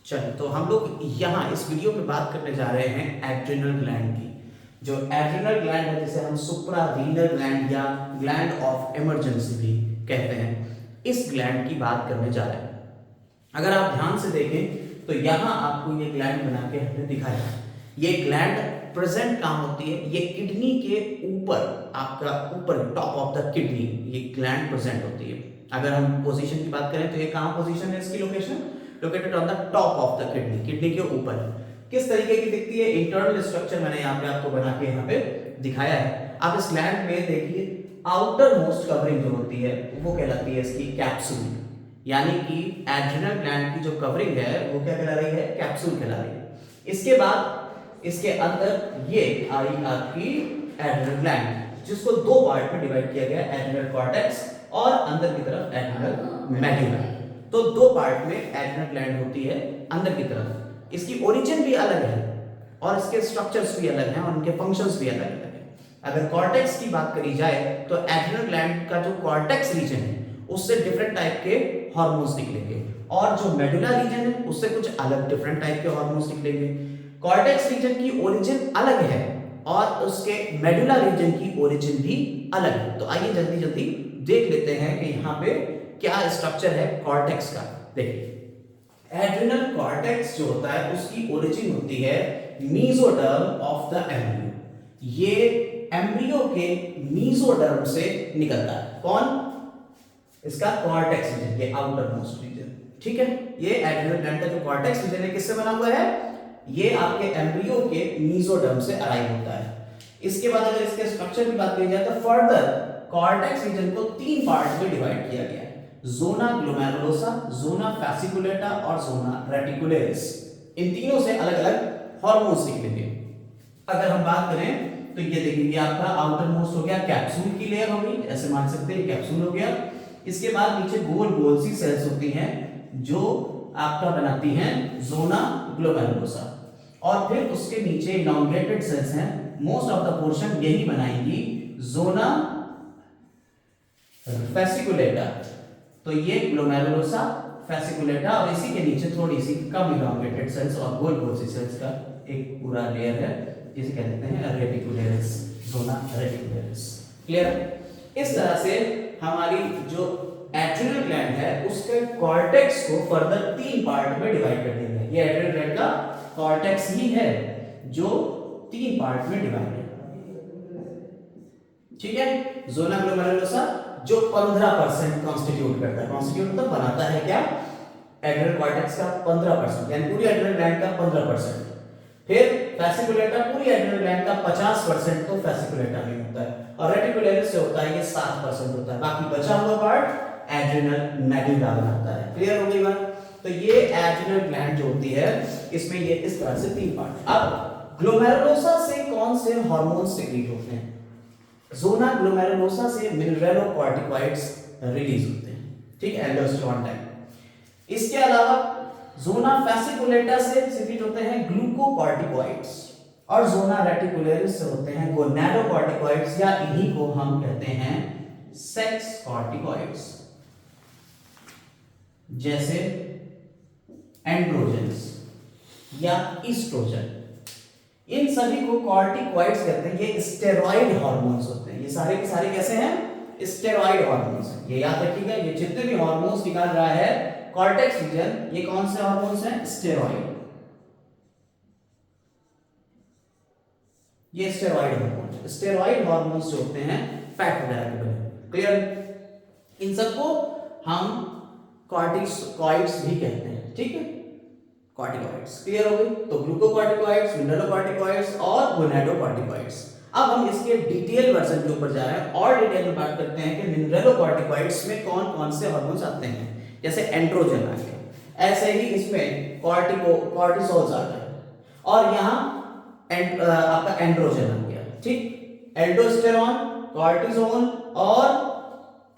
चलिए, तो हम लोग यहाँ इस वीडियो में बात करने जा रहे हैं एड्रिनल ग्लैंड की। जो एड्रिनल ग्लैंड है, जिसे हम सुप्रारीनल ग्लैंड या ग्लैंड ऑफ इमरजेंसी भी कहते हैं, इस ग्लैंड की बात करने जा रहे हैं। अगर आप ध्यान से देखें तो यहाँ आपको ये ग्लैंड बना के हमने दिखाया है। ये ग्लैंड प्रेजेंट कहाँ होती है? ये किडनी के ऊपर, आपका ऊपर टॉप ऑफ द किडनी ये ग्लैंड प्रेजेंट होती है। अगर हम पोजीशन की बात करें तो ये कहाँ पोजीशन है इसकी? Location located on the top of the kidney, kidney के ऊपर। किस तरीके की दिखती है? इंटरनल स्ट्रक्चर मैंने यहाँ पे आपको बना के यहाँ पे दिखाया है। आप इस ग्लैंड में देखिए, आउटर मोस्ट कवरिंग जो होती है वो कहलाती है इसकी कैप्सूल, यानी कि एड्रिनल ग्लैंड की जो कवरिंग है वो क्या कहला रही है? कैप्सूल कहला रही है। इसके बाद इसके अंदर ये आई आपकी एड्रिनल ग्लैंड, जिसको दो पार्ट में डिवाइड किया गया है, एड्रिनल कॉर्टेक्स और अंदर की तरफ एड्रिनल मेडुला। तो दो पार्ट में एड्रिनल ग्लैंड होती है अंदर की तरफ। इसकी ओरिजिन भी अलग है और इसके स्ट्रक्चर्स भी अलग हैं और उनके फंक्शंस भी अलग अलग हैं। अगर कॉर्टेक्स की बात करी जाए तो एड्रिनल ग्लैंड का जो कॉर्टेक्स रीजन है उससे डिफरेंट टाइप के हार्मोन्स निकलेंगे, और जो मेडुला रीजन है उससे कुछ अलग डिफरेंट टाइप के हार्मोन्स निकलेंगे। कॉर्टेक्स रीजन की ओरिजिन अलग है और उसके मेडुला रीजन की ओरिजिन भी अलग है। तो आइए जल्दी जल्दी देख लेते हैं कि यहाँ पे क्या स्ट्रक्चर है कॉर्टेक्स का। देखिए, एड्रिनल कॉर्टेक्स जो होता है उसकी ओरिजिन होती है मीसोडर्म ऑफ द एम्ब्रियो। ये एम्ब्रियो के मीसोडर्म से निकलता है। कौन? इसका कॉर्टेक्स रीजन, ये आउटर मोस्ट रीजन। ठीक है, ये एड्रिनल ग्लैंड का जो कॉर्टेक्स रीजन है किससे बना हुआ है? ये आपके एम्ब्रियो के मीसोडर्म से अराइव होता है। इसके बाद अगर इसके स्ट्रक्चर की बात की जाए तो फर्दर कॉर्टेक्स रीजन को तीन पार्ट में डिवाइड किया गया है: जोना ग्लोमेरुलोसा, जोना फैसिकुलेटा और जोना रेटिकुलेरिस। इन तीनों से अलग अलग हार्मोन्स निकलेंगे। अगर हम बात करें तो ये देखिए, आपका आउटर मोस्ट हो गया, कैप्सूल की लेयर होगी, ऐसे मान सकते हैं कैप्सूल हो गया। इसके बाद नीचे गोल गोल सी सेल्स होती हैं जो आपका बनाती हैं जोना ग्लोमेरुलोसा, और फिर उसके नीचे इलॉन्गेटेड सेल्स हैं, मोस्ट ऑफ द पोर्शन यही बनाएंगी जोना फेसिकुलेटा। तो ये ग्लोमेरुलोसा, फेसिकुलेटा, और इसी के नीचे थोड़ी सी कम इलॉन्गेटेड सेल्स और गोल गोल सी सेल्स का एक पूरा लेयर है, जिसे कहते हैं रेटिकुलेरिस, जोना रेटिकुलेरिस। क्लियर? इस तरह से हमारी जो एड्रिनल ग्लैंड है उसके कॉर्टेक्स को फर्दर तीन पार्ट में डिवाइड कर दिया गया। ये एड्रिनल ग्लैंड का कॉर्टेक्स ही है जो तीन पार्ट में डिवाइड है। ठीक है, जोना ग्लोमेरुलोसा जो 15% कॉन्स्टिट्यूट करता है, कॉन्स्टिट्यूट मतलब बनाता है क्या? एड्रिनल कॉर्टेक्स का 15%, यानी पूरी एड्रिनल ग्लैंड का 15%। फिर फेसिकुलेटा, पूरी एड्रिनल ग्लैंड का 50% तो फेसिकुलेटा में होता है, और रेटिकुलेरिस से होता है ये 7% होता है। बाकी बचा हुआ पार्ट एड्रिनल मेडुला बनाता है। क्लियर हो गई बात? तो ये एड्रिनल ग्लैंड जो होती है इसमें ये इस तरह से तीन पार्ट। अब ग्लोमेरुलोसा से कौन से हार्मोन्स सिक्रीट होते हैं? जोना ग्लोमेरुलोसा से मिनरेलोकॉर्टिकॉइड्स रिलीज होते हैं। ठीक है, एल्डोस्टेरोन टाइप। इसके अलावा जोना फेसिकुलेटा से सिक्रीट होते हैं ग्लूकोकॉर्टिकॉइड्स, और जोना रेटिकुलेरिस से होते हैं गोनाडोकॉर्टिकॉइड्स, या इन्हीं को हम कहते हैं सेक्स कॉर्टिकॉइड्स, जैसे एंड्रोजेंस या ईस्ट्रोजन। इन सभी को कॉर्टिकॉइड्स कहते हैं। ये स्टेरॉइड हार्मोन्स होते हैं। ये सारे के सारे कैसे हैं? स्टेरॉइड हार्मोन्स हैं। ये याद रखिएगा, ये जितने भी हार्मोन्स निकाल रहा है कॉर्टेक्स रीजन, ये कौन से हार्मोन्स हैं? स्टेरॉइड। ये स्टेरॉइड हार्मोन, स्टेरॉइड हार्मोन्स जो होते हैं फैट वगैरह के बने। क्लियर? इन सबको हम कॉर्टिकॉइड्स भी कहते हैं। ठीक है, कॉर्टिकॉइड्स। क्लियर हो गई? तो ग्लूकोकॉर्टिकॉइड्स, मिनरलोकॉर्टिकॉइड्स और गोनाडोकॉर्टिकॉइड्स। अब हम इसके डिटेल वर्जन के ऊपर जा रहे हैं और डिटेल में बात करते हैं कि मिनरलोकॉर्टिकॉइड्स में कौन कौन से हार्मोन्स आते हैं। जैसे एंड्रोजन आ गया, ऐसे ही इसमें कॉर्टिसोल्स आ गए, और यहाँ आपका एंड्रोजन आ गया। ठीक, एल्डोस्टेरॉन, कॉर्टिसोल और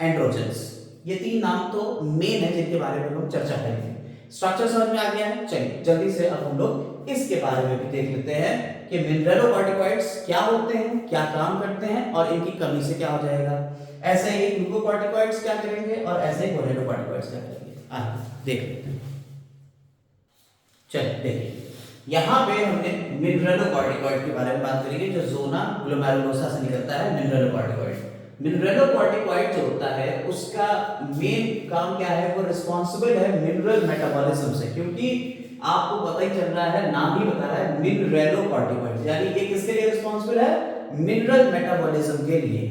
एंड्रोजेंस, ये तीन नाम तो मेन है जिनके बारे में हम चर्चा करेंगे। स्ट्रक्चर समझ में आ गया है? चलिए जल्दी से अब हम लोग इसके बारे में भी देख लेते हैं कि मिनरलोकॉर्टिकॉइड्स क्या होते हैं, क्या काम करते हैं, और इनकी कमी से क्या हो जाएगा। ऐसे ही ग्लूकोकॉर्टिकॉइड्स क्या करेंगे और ऐसे ही गोनाडोकॉर्टिकॉइड्स क्या करेंगे, देख लेते हैं। चलिए देखिए, यहाँ पे हमने मिनरलोकॉर्टिकॉइड के बारे में बात करेंगे, जो जोना ग्लोमेरुलोसा से निकलता है मिनरलोकॉर्टिकॉइड। मिनरलोकॉर्टिकॉइड जो होता है उसका मेन काम क्या है, वो रिस्पॉन्सिबल है मिनरल मेटाबॉलिज्म से, क्योंकि आपको पता ही चल रहा है, नाम ही बता रहा है मिनरलोकॉर्टिकॉइड, यानी ये किसके लिए रिस्पॉन्सिबल है, मिनरल मेटाबॉलिज्म के लिए।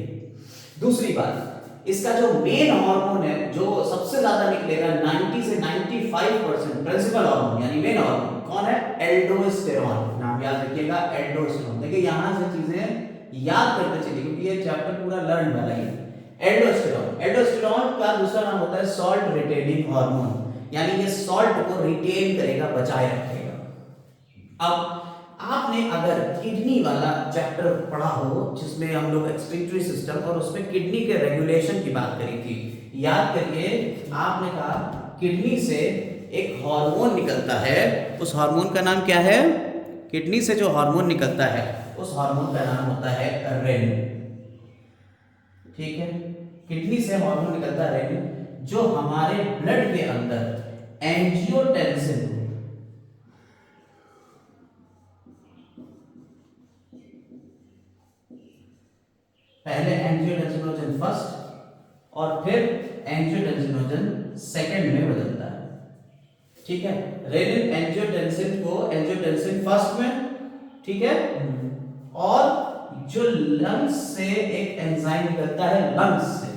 दूसरी बात, इसका जो मेन हार्मोन है जो सबसे ज्यादा निकलेगा 90 से 95% प्रिंसिपल हार्मोन यानी मेन हार्मोन कौन है, एल्डोस्टेरॉन। नाम याद रखिएगा, एल्डोस्टेरॉन। देखिए यहां से चीजें याद करते चलिए, क्योंकि ये चैप्टर पूरा लर्न वाला ही है। एल्डोस्टेरॉन, एल्डोस्टेरॉन का दूसरा नाम होता है सॉल्ट रिटेनिंग हार्मोन, यानी ये सॉल्ट को रिटेन करेगा, बचाए रखेगा। अब आपने अगर किडनी वाला चैप्टर पढ़ा हो जिसमें हम लोग एक्सक्रीटरी सिस्टम और उसमें किडनी के रेगुलेशन की बात करी थी, याद करिए आपने कहा किडनी से एक हार्मोन निकलता है, उस हार्मोन का नाम क्या है, किडनी से जो हार्मोन निकलता है उस हार्मोन का नाम होता है रेनिन। ठीक है, किडनी से हार्मोन निकलता है रेनिन, जो हमारे ब्लड के अंदर एंजियोटेंसिन, पहले एंजियोटेंसिनोजन फर्स्ट और फिर एंजियोटेंसिनोजन सेकंड में बदलता है। ठीक है, रेनिन एंजियोटेंसिन को एंजियोटेंसिन फर्स्ट में, ठीक है, और जो लंग्स से एक एंजाइम निकलता है लंग्स से,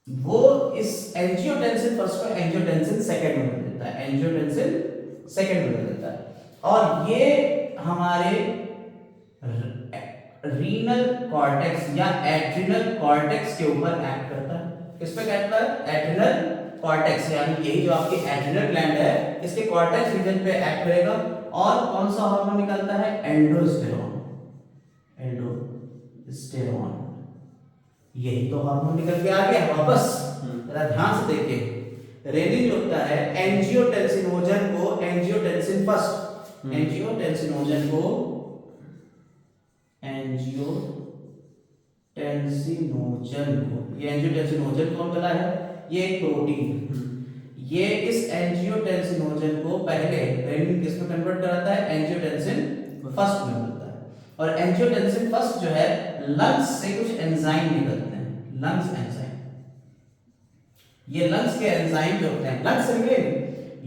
वो इस एंजियोटेंसिन फर्स्ट को एंजियोटेंसिन सेकंड में बदल देता है, एंजियोटेंसिन सेकंड में बदल देता है। और ये हमारे रीनल कॉर्टेक्स या एड्रिनल कॉर्टेक्स के ऊपर एक्ट करता है। किस पे एक्ट करता है, एड्रिनल कॉर्टेक्स, यानी यही जो आपकी एड्रिनल ग्लैंड है इसके कॉर्टेक्स रीजन पे एक्ट करेगा। और कौन सा हार्मोन निकलता है, एल्डोस्टेरॉन, एल्डोस्टेरॉन, यही तो हार्मोन निकल के आ गया वापस। जरा ध्यान से देखिए, रेनिन जो होता है एंजियोटेंसिनोजन को एंजियोटेंसिन फर्स्ट, एंजियोटेंसिनोजन को एंजियोटेंसिनोजन को, ये एंजियोटेंसिनोजन कौन बना है, ये एक प्रोटीन, ये इस एंजियोटेंसिनोजन को पहले रेनिन किस में कन्वर्ट कराता है, एंजियोटेंसिन फर्स्ट में होता है। और एंजियोटेंसिन फर्स्ट जो है लंग्स से कुछ एंजाइम निकलते हैं, लंग्स एंजाइम, ये लंग्स के एंजाइम जो होते हैं, लंग्स से निकले,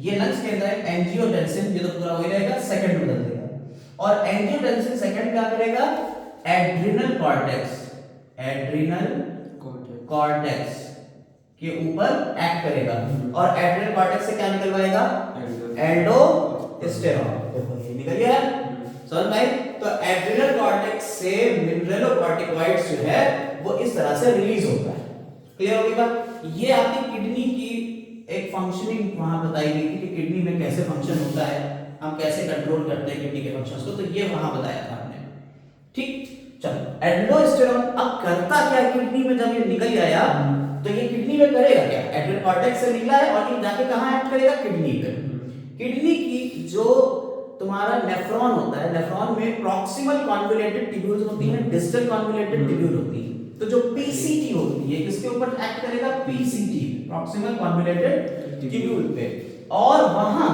ये लंग्स के एंजाइम एंजियोटेंसिन, ये तो पूरा हो रहेगा, सेकंड में बदल देगा। और एंजियोटेंसिन सेकंड क्या करेगा, एड्रिनल कॉर्टेक्स, एड्रिनल कॉर्टेक्स के ऊपर एक्ट करेगा। और एड्रिनल कॉर्टेक्स से क्या निकलवाएगा, एल्डोस्टेरॉन। देखो ये निकल गया, समझ भाई। तो एड्रिनल कॉर्टेक्स से मिनरलोकॉर्टिकॉइड्स जो है वो इस तरह से रिलीज होता है। क्लियर होगी बात। ये आपकी किडनी की एक फंक्शनिंग वहां बताई गई थी कि किडनी में कैसे फंक्शन होता है, हम कैसे कंट्रोल करते हैं किडनी के फंक्शंस को, तो ये वहां बताया था हमने। ठीक, चलो एल्डोस्टेरॉन अब करता क्या किडनी में, जब ये निकल आया तो ये किडनी में करेगा क्या, एड्रिनल कॉर्टेक्स से निकला है और ये जाके कहां एक्ट करेगा, किडनी पे। किडनी की जो तुम्हारा नेफ्रॉन होता है, नेफ्रॉन में प्रॉक्सिमल कॉन्वोल्यूटेड ट्यूब्यूल्स होती हैं, डिस्टल कॉन्वोल्यूटेड ट्यूब्यूल होती है। तो जो पीसीटी होती है किसके ऊपर एक्ट करेगा, पीसीटी, प्रॉक्सिमल कॉन्वोल्यूटेड ट्यूब्यूल पे। और वहां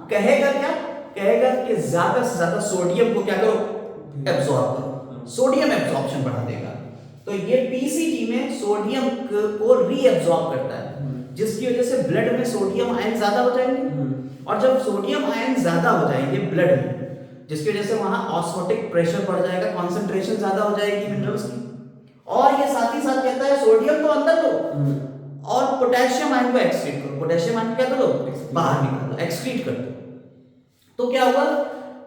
कहेगा क्या, कहेगा कि ज्यादा से ज्यादा सोडियम को क्या करो, एब्सॉर्ब करो, सोडियम एब्सॉर्प्शन बढ़ा देगा। तो ये पीसीटी में सोडियम को रीएब्सॉर्ब करता है, जिसकी वजह से ब्लड में सोडियम आयन ज्यादा हो जाएंगे। और जब सोडियम आयन ज्यादा हो जाएंगे ब्लड में, जिसकी वजह से वहां ऑस्मोटिक प्रेशर बढ़ जाएगा, कंसंट्रेशन ज्यादा हो जाएगी मिनरल्स की। और ये साथ ही साथ कहता है सोडियम तो अंदर लो और पोटेशियम आयन को एक्सक्रीट करो, पोटेशियम आयन क्या करो, बाहर निकालो, एक्सक्रीट कर दो। तो क्या हुआ,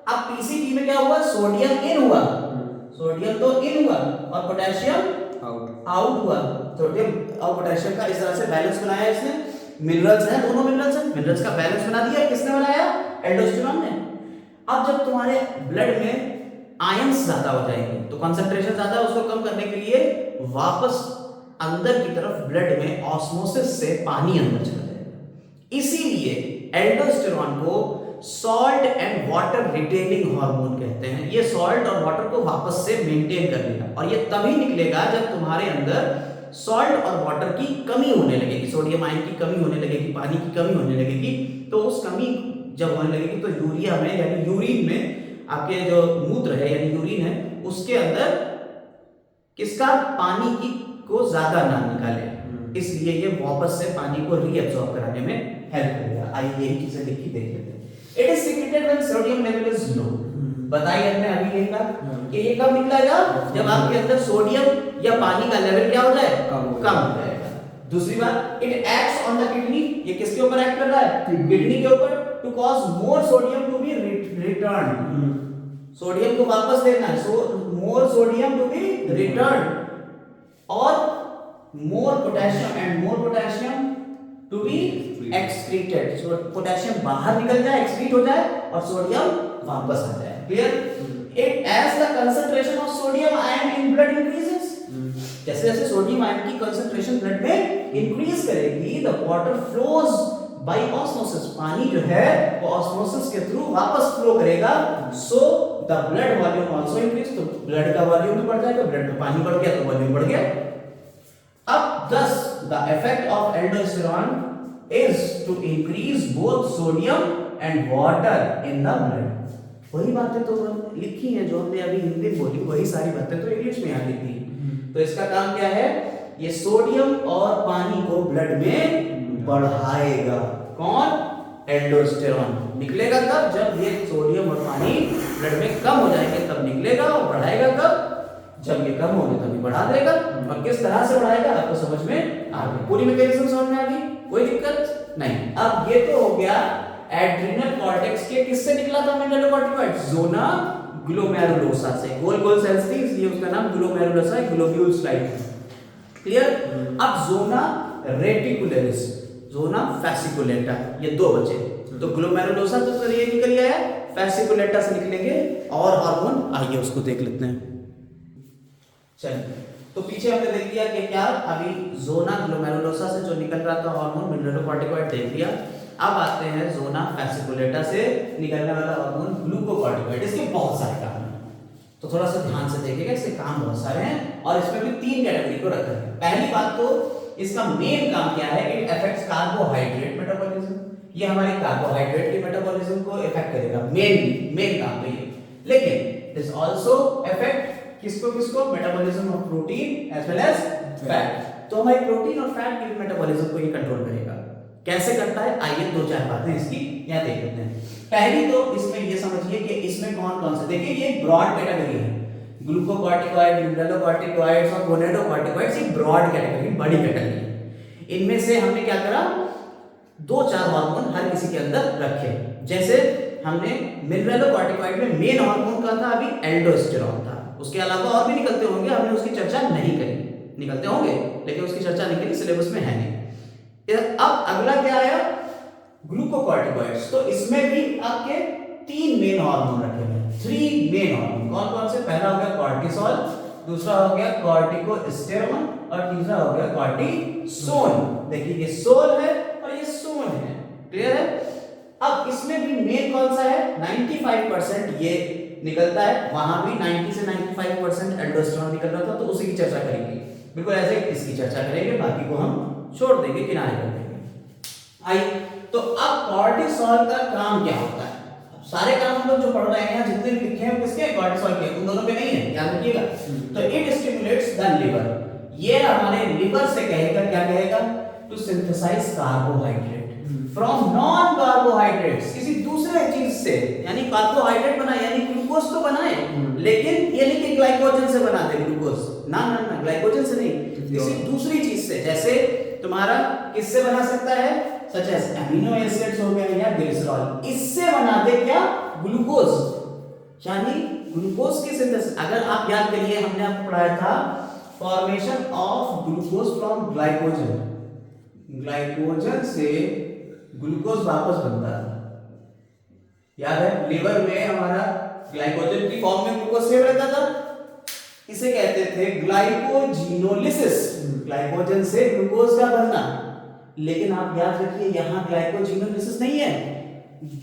अब पीसीटी में क्या हुआ, सोडियम इन हुआ, सोडियम तो इन हुआ और पोटेशियम आउट हुआ। सोडियम और पोटेशियम का इस तरह से बैलेंस बनाया इसने, मिनरल्स हैं, दोनों मिनरल्स हैं, मिनरल्स का बैलेंस बना दिया, किसने बनाया, एल्डोस्टेरॉन ने। अब जब तुम्हारे ब्लड में आयंस ज्यादा हो जाएंगे तो कंसंट्रेशन ज्यादा है, उसको कम करने के लिए वापस अंदर की तरफ ब्लड में ऑस्मोसिस से पानी अंदर चला जाएगा। इसीलिए एल्डोस्टेरॉन को salt and water retaining hormone कहते हैं। ये सॉल्ट और वाटर को वापस से मेंटेन कर लेगा, और ये तभी निकलेगा जब तुम्हारे अंदर सॉल्ट और वाटर की कमी होने लगेगी, सोडियम आयन की कमी होने लगेगी, पानी की कमी होने लगेगी। तो उस कमी जब होने लगेगी तो यूरिया में यानी यूरिन में आपके जो मूत्र है यानी यूरिन है उसके अंदर किसका पानी की को ज्यादा ना निकाले, इसलिए ये वापस से पानी को रीअब्सॉर्ब कराने में हेल्प करेगा। आइए यही चीजें लिखी देख लेते हैं। It is secreted when sodium level is low. बताइए हमने अभी ये कहा कि ये कब निकलेगा, जब आपके अंदर सोडियम या पानी का लेवल क्या हो जाए, कम हो जाएगा। दूसरी बात, it acts on the kidney, ये किसके ऊपर एक्ट कर रहा है, किडनी के ऊपर, to cause more sodium to be return, sodium को वापस देना है, so more sodium to be return, और more potassium and more potassium to be excreted, so potassium बाहर निकल जाए, एक्सक्रीट हो जाए और सोडियम वापस आ जाए। Clear? It as the concentration of sodium ion in blood increases, जैसे जैसे सोडियम आयन की कंसंट्रेशन ब्लड में इंक्रीज करेगी, the water flows by osmosis, पानी जो है वो ऑस्मोसिस के थ्रू वापस फ्लो करेगा, so the blood volume also increase, तो ब्लड का वॉल्यूम भी बढ़ जाएगा, ब्लड में पानी बढ़ गया तो वॉल्यूम बढ़ गया। अब thus the effect of aldosterone is to increase both sodium and water in the blood। वही बातें तो लिखी हैं जो हमने अभी हिंदी में बोली, वही सारी बातें तो इंग्लिश में यहाँ लिखी हैं। तो इसका काम क्या है, ये सोडियम और पानी को ब्लड में बढ़ाएगा। कौन? एल्डोस्टेरॉन। निकलेगा कब, जब ये सोडियम और पानी ब्लड में कम हो जाएंगे तब निकलेगा, और बढ़ाएगा कब, जब ये कम होंगे तभी बढ़ा देगा। और किस तरह से बढ़ाएगा आपको समझ में आ गई, पूरी मैकेनिज्म समझ में आ गई, कोई दिक्कत नहीं। अब ये तो हो गया एड्रिनल कॉर्टेक्स के, किससे निकला था मेडलोकॉर्टिकॉइड, जोना ग्लोमेरुलोसा से, गोल गोल सेल्स थी इसलिए उसका नाम ग्लोमेरुलोसा है, ग्लोब्यूल्स लाइक। क्लियर? अब जोना रेटिकुलरिस, जोना फैसिकुलेटा, ये दो बचे। तो ग्लोमेरुलोसा तो ये निकल गया है, फैसिकुलेटा से निकलेंगे और हार्मोन, आइए उसको देख लेते हैं। चलिए, तो पीछे हमने देख लिया कि क्या, अभी जोना ग्लोमेरुलोसा से जो निकल रहा था हार्मोन मिनरलोकॉर्टिकॉइड देख लिया। अब आते हैं जोना फैसिकुलेटा से निकलने वाला हार्मोन ग्लूकोकॉर्टिकॉइड। इसके बहुत सारे काम हैं, तो थोड़ा सा ध्यान से देखिएगा, इसके काम बहुत सारे हैं और इसमें भी तीन कैटेगरी को रखा है। पहली बात तो इसका मेन काम क्या है, इट अफेक्ट्स कार्बोहाइड्रेट मेटाबॉलिज्म, ये हमारे कार्बोहाइड्रेट के मेटाबॉलिज्म को इफेक्ट करेगा, मेन काम तो ये। लेकिन दिस आल्सो अफेक्ट किसको किसको, metabolism of protein as well as fat. तो हमारी प्रोटीन और फैट के मेटाबॉलिज्म को ये कंट्रोल करेगा। कैसे करता है, आइए दो चार बातें इसकी यहाँ देख लेते हैं। पहली तो इसमें ये समझिए कि इसमें कौन कौन से, देखिए ये ब्रॉड कैटेगरी है, ग्लूकोकॉर्टिकॉइड, मिनरलोकॉर्टिकॉइड्स और गोनेडोकॉर्टिकॉइड्स, ये ब्रॉड कैटेगरी, बड़ी कैटेगरी है। इनमें से हमने क्या करा, दो चार हार्मोन हर किसी के अंदर रखे। जैसे हमने मिनरलोकॉर्टिकॉइड में मेन हार्मोन का था अभी एल्डोस्टेरॉन था, उसके अलावा और भी निकलते होंगे, हमने उसकी चर्चा नहीं करी, निकलते होंगे लेकिन उसकी चर्चा नहीं करी, सिलेबस में है नहीं। अब अगला क्या आया, ग्लूकोकॉर्टिकॉइड्स। तो इसमें भी आपके तीन मेन हार्मोन रखे हुए हैं, थ्री मेन हार्मोन। कौन कौन से, पहला हो गया कॉर्टिसोल, दूसरा हो गया कॉर्टिकोस्टेरोन और तीसरा हो गया कॉर्टिसोन। देखिए ये सोल है और ये सोन है, क्लियर है? अब इसमें भी मेन कौन सा है, 95% ये निकलता है, वहां भी 90 से 95% एल्डोस्टेरोन निकल रहा था, तो उसी की चर्चा करेंगे, बिल्कुल ऐसे इसकी चर्चा करेंगे, बाकी को हम छोड़ देंगे, किनारे कर देंगे। आइए, तो अब कॉर्टिसोल का काम क्या होता है, सारे काम हम लोग जो पढ़ रहे हैं यहाँ जितने भी लिखे हैं वो किसके, कॉर्टिसोल के, उन दोनों पे नहीं है, याद रखिएगा। तो इट स्टिमुलेट्स द लिवर, ये हमारे लिवर से कहेगा, क्या कहेगा, to synthesise carbohydrate from non carbohydrates, किसी दूसरे चीज से, यानी कार्बोहाइड्रेट बनाए यानी ग्लूकोज तो बनाए, लेकिन ये नहीं कि ग्लाइकोजन से बना दे ग्लूकोज, ना ना ना, ग्लाइकोजन से नहीं, किसी दूसरी चीज से। जैसे तुम्हारा किससे बना सकता है, सच एज एमिनो एसिड्स हो गए या ग्लिसरॉल, इससे बना दे क्या, ग्लूकोज, यानी ग्लूकोज की सिंथेसिस। अगर आप याद करिए, हमने आपको पढ़ाया था formation of glucose from glycogen, glycogen से ग्लूकोज वापस बनता है, याद है? लिवर में हमारा ग्लाइकोजन की फॉर्म में ग्लूकोज सेव रहता था, इसे कहते थे ग्लाइकोजिनोलिसिस, ग्लाइकोजन से ग्लूकोज का बनना। लेकिन आप याद रखिए यहां ग्लाइकोजिनोलिसिस नहीं है,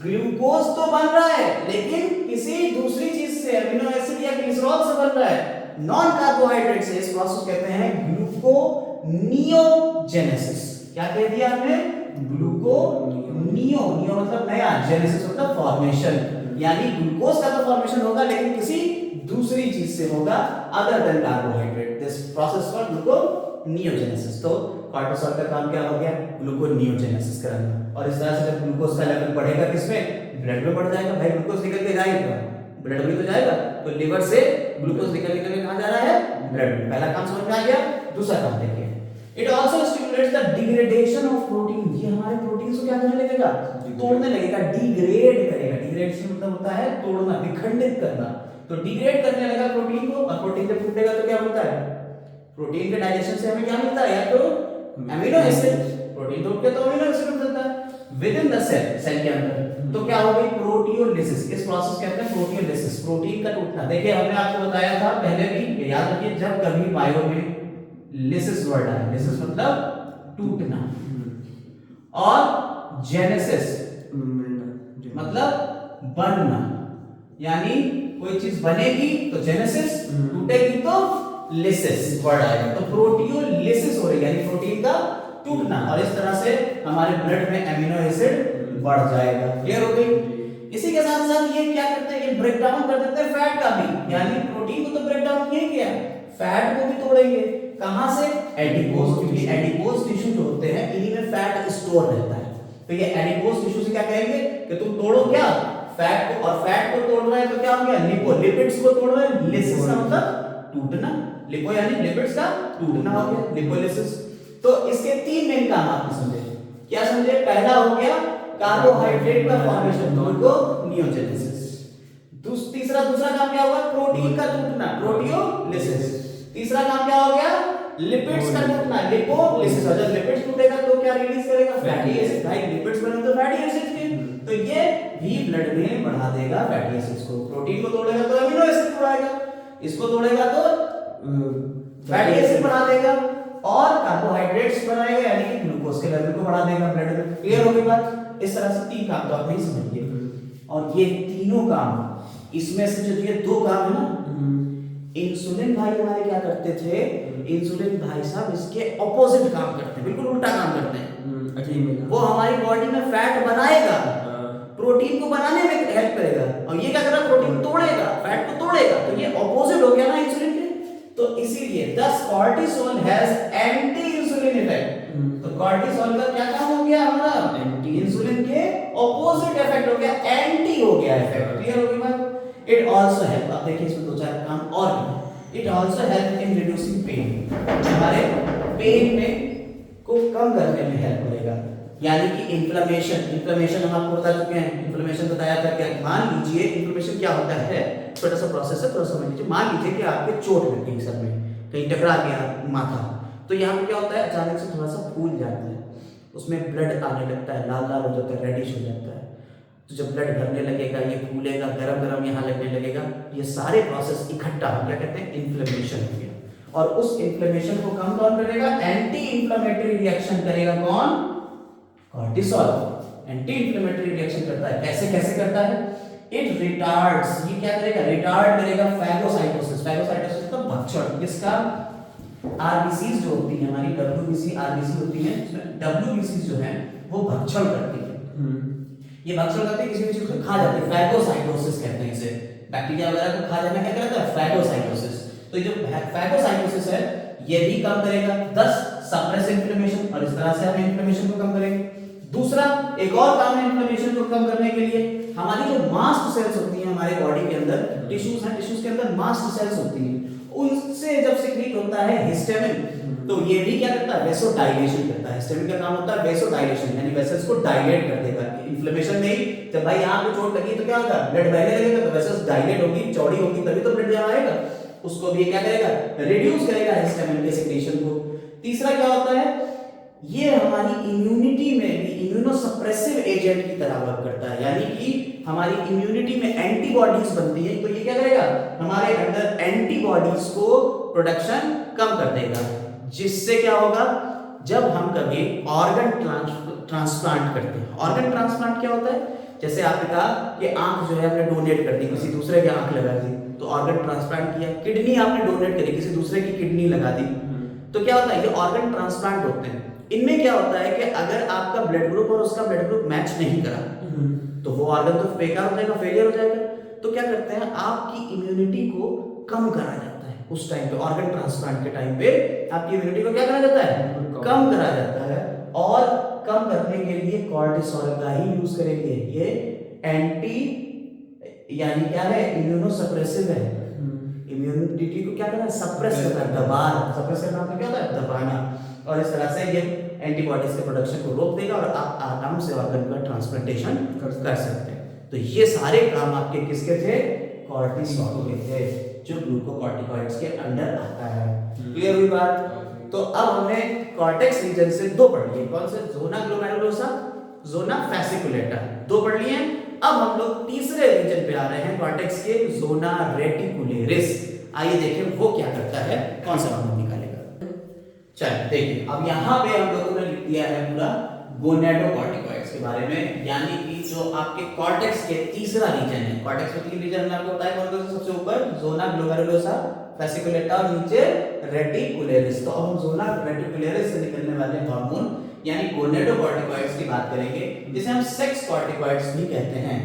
ग्लूकोज तो बन रहा है लेकिन किसी दूसरी चीज से, अमीनो एसिड या ग्लिसरॉल से बन रहा है, नॉन कार्बोहाइड्रेट से। इस प्रोसेस कहते हैं ग्लूकोनियोजेनेसिस। क्या कह दिया आपने, ग्लूकोनियो, नियो मतलब नया, जेनेसिस मतलब फॉर्मेशन, यानी ग्लूकोज का तो फॉर्मेशन होगा लेकिन किसी दूसरी चीज से होगा other than carbohydrate. This process called gluconeogenesis. तो कॉर्टिसोल का काम क्या हो गया? ग्लूकोनियोजेनेसिस करना। और इस तरह से जब ग्लूकोज का लेवल बढ़ेगा किसमें? ब्लड में बढ़ जाएगा। भाई ग्लूकोज निकल के जाएगा, ब्लड में तो जाएगा, तो लिवर से ग्लूकोज निकल के कहां जा रहा है? ब्लड में। पहला काम समझ में आ गया। दूसरा काम देखिए, it also stimulates the degradation of protein. ये हमारे प्रोटीन को क्या करने लगेगा? तोड़ने लगेगा, डिग्रेड करेगा। डिग्रेडेशन मतलब होता है तोड़ना, विखंडित करना। तो डिग्रेड करने लगा प्रोटीन को, और प्रोटीन जब टूटेगा तो क्या होता है? प्रोटीन के डाइजेशन से हमें क्या मिलता है? या तो अमीनो एसिड, प्रोटीन टूट के तो अमीनो एसिड मिलता है within the cell, cell के अंदर। तो क्या हो गई? प्रोटियोलिसिस। इस प्रोसेस कहते हैं प्रोटियोलिसिस, प्रोटीन का टूटना। देखिए हमने आपको बताया था पहले भी, याद रखिए, जब कभी बायो में लिसिस वर्ड आए, लिसिस मतलब टूटना, और जेनेसिस मतलब बनना, यानी कोई चीज बनेगी तो जेनेसिस, टूटेगी तो लिसिस वर्ड आएगा। तो प्रोटियोलिसिस हो रही है, यानी प्रोटीन का टूटना, और इस तरह से हमारे ब्लड में एमिनो एसिड बढ़ जाएगा। क्लियर हो गई? इसी के साथ साथ ये क्या करते हैं? ये ब्रेक डाउन कर देते हैं फैट का भी, यानी प्रोटीन को तो ब्रेक डाउन किया गया, फैट को भी तोड़ेंगे। कहां से? एडिपोज, क्योंकि एडिपोज टिश्यू जो होते हैं इन्हीं में फैट स्टोर रहता है। तो ये एडिपोज टिश्यू से क्या कहेंगे कि तुम तोड़ो क्या? फैट को। और फैट को तोड़ रहे हैं तो क्या हो गया? लिपो, लिपिड्स को तोड़ रहे हैं। लिसिस का मतलब टूटना, लिपो यानी लिपिड्स का टूटना हो गया, लिपोलिसिस। तो इसके तीन मेन काम आपने समझे। क्या समझे? पहला हो गया कार्बोहाइड्रेट का फॉर्मेशन, ग्लूकोनियोजेनेसिस। दूसरा काम क्या होगा? प्रोटीन का टूटना, प्रोटियोलिसिस। तीसरा काम क्या हो गया? लिपिड्स का टूटना, लिपोलिसिस। और जब लिपिड्स टूटेगा तो क्या रिलीज करेगा? Fatty acid. भाई लिपिड्स बने तो फैटी एसिड के, तो ये भी ब्लड में बढ़ा देगा फैटी एसिड्स को। प्रोटीन को तोड़ेगा तो अमीनो एसिड बढ़ाएगा, इसको तोड़ेगा तो फैटी एसिड बढ़ा देगा, और कार्बोहाइड्रेट्स बनाएगा, यानी कि ग्लूकोज के लेवल को बढ़ा देगा ब्लड में। क्लियर हो गई बात? इस तरह से तीन काम तो आप नहीं समझिए। और ये तीनों काम, इसमें से जो ये दो काम है ना, इंसुलिन भाई हमारे क्या करते थे? इंसुलिन भाई साहब इसके ऑपोजिट काम करते हैं, बिल्कुल उल्टा काम करते हैं। वो हमारी बॉडी में फैट बनाएगा, प्रोटीन को बनाने में हेल्प करेगा, और ये क्या कर रहा है? प्रोटीन तोड़ेगा, फैट को तोड़ेगा। तो ये ऑपोजिट हो गया ना इंसुलिन के। तो इसीलिए दस cortisol has anti insulin effect. तो कॉर्टिसोल का क्या काम हो गया हमारा? एंटी इंसुलिन के ऑपोजिट इफेक्ट हो गया, एंटी हो गया इफेक्ट। क्लियर हो गई बात? इट आल्सो हेल्प, अब देखिए इसमें दो चार काम और भी। It also help in reducing pain, हमारे पेन में को कम करने में हेल्प करेगा। यानी कि इन्फ्लेमेशन हम आपको बता चुके हैं, इन्फ्लेमेशन बताया था क्या? मान लीजिए इन्फ्लेमेशन क्या होता है, छोटा सा प्रोसेस है, थोड़ा समझ लीजिए। मान लीजिए कि आपके चोट लग गई सर में, कहीं टकरा गया माथा, तो यहाँ पे क्या होता है? अचानक से थोड़ा सा फूल जाता है, उसमें ब्लड आने लगता है, लाल लाल हो जाता है, रेडिश हो जाता है। तो जब ब्लड भरने लगेगा, ये फूलेगा, गरम गरम यहाँ लगने लगेगा, ये सारे प्रोसेस इकट्ठा हो, क्या कहते हैं? इन्फ्लेमेशन हो गया। और उस इन्फ्लेमेशन को कम कौन करेगा? एंटी इन्फ्लेमेटरी रिएक्शन करेगा कौन? कॉर्टिसोल एंटी इन्फ्लेमेटरी रिएक्शन करता है। कैसे कैसे करता है? इट रिटार्ड्स, ये क्या करेगा? रिटार्ड करेगा फैगोसाइटोसिस। फैगोसाइटोसिस का भक्षण, किसका? आरबीसीज जो होती है हमारी, डब्ल्यूबीसी आरबीसी होती है, इसमें डब्ल्यूबीसी जो है वो भक्षण करती है। ये भक्षण करते हैं, किसी भी चीज को खा जाते हैं, फैगोसाइटोसिस कहते हैं इसे। बैक्टीरिया वगैरह को खा जाना क्या कहलाता है? फैगोसाइटोसिस। तो जो फैगोसाइटोसिस है ये भी कम करेगा, दस सप्रेस इन्फ्लेमेशन, और इस तरह से हम इन्फ्लेमेशन को कम करेंगे। दूसरा एक और काम है इन्फ्लेमेशन को कम करने के लिए, हमारी जो मास्ट सेल्स होती हैं हमारे बॉडी के अंदर, टिश्यूज हैं, टिश्यूज के अंदर मास्ट सेल्स होती हैं, उनसे जब सिक्रीट होता है हिस्टामिन, तो ये भी क्या करता है? वेसोडाइलेशन करता है। हिस्टामिन का काम होता है वेसोडाइलेशन, यानी वेसल्स को डायलेट कर देगा। इन्फ्लेमेशन में ही जब भाई यहाँ पे चोट लगी तो क्या होगा? ब्लड बहने लगेगा, तो वेसल्स डायलेट होगी, चौड़ी होगी, तभी तो ब्लड यहाँ आएगा। उसको भी क्या करेगा? रिड्यूस करेगा हिस्टामिन के सिक्रीशन को। तीसरा क्या होता है? ये हमारी इम्यूनिटी में भी इम्यूनोसप्रेसिव एजेंट की तरह वर्क करता है, यानी कि हमारी इम्यूनिटी में एंटीबॉडीज बनती है, तो ये क्या करेगा? हमारे अंदर एंटीबॉडीज को प्रोडक्शन कम कर देगा, जिससे क्या होगा? जब हम कभी ऑर्गन ट्रांसप्लांट करते हैं, ऑर्गन ट्रांसप्लांट क्या होता है? जैसे आपने कहा कि आंख जो है आपने डोनेट कर दी, किसी दूसरे की आंख लगा दी, तो ऑर्गन ट्रांसप्लांट किया। किडनी आपने डोनेट करी, किसी दूसरे की किडनी लगा दी, तो क्या होता है? ये ऑर्गन ट्रांसप्लांट होते हैं। इनमें क्या होता है कि अगर आपका ब्लड ग्रुप और उसका ब्लड ग्रुप मैच नहीं करा तो वो ऑर्गन तो बेकार हो जाएगा, फेलियर हो जाएगा। तो क्या करते हैं, आपकी इम्यूनिटी को कम करा जाता है उस टाइम पे, ऑर्गन ट्रांसप्लांट के टाइम पे आपकी इम्यूनिटी को क्या करा जाता है, कम करा जाता है। और कम करने के लिए कॉर्टिसोल का ही यूज करेंगे। ये एंटी यानी क्या है, इम्यूनोसप्रेसिव है। इम्यूनिटी को क्या करना है, सप्रेस करना है, दबाना। सप्रेस करना मतलब क्या होता है, दबाना। और इस तरह से ये एंटीबॉडीज के प्रोडक्शन को रोक देगा और आप आराम से ऑर्गन का ट्रांसप्लांटेशन कर सकते हैं। तो ये सारे काम आपके किसके थे, कॉर्टिसोल के थे, जो ग्लूकोकॉर्टिकॉइड्स के अंडर आता है। क्लियर हुई बात? तो अब हमने कॉर्टेक्स रीजन से दो पढ़ लिए, कौन से, जोना ग्लोमेरुलोसा, जोना फैसिकुलेटा, दो पढ़ लिए। अब हम लोग तीसरे रीजन पे आ रहे हैं कॉर्टेक्स के, जोना रेटिकुलेरिस। आइए देखें वो क्या करता है, कौन सा हार्मोन निकालेगा। चलिए देखिए, अब यहाँ पे हम लोगों ने लिख दिया है पूरा गोनेडोकॉर्टिकॉइड्स के बारे में, यानी कि जो आपके कॉर्टेक्स के तीसरा रीजन है। कॉर्टेक्स में तीन रीजन आपको बताया, कौन कौन से, सबसे ऊपर जोना ग्लोमेरुलोसा, फैसिकुलेटा और नीचे रेटिकुलेरिस। तो अब हम जोना रेटिकुलेरिस से निकलने वाले हार्मोन यानी गोनेडोकॉर्टिकॉइड्स की बात करेंगे, जिसे हम सेक्स कॉर्टिकॉइड्स भी कहते हैं।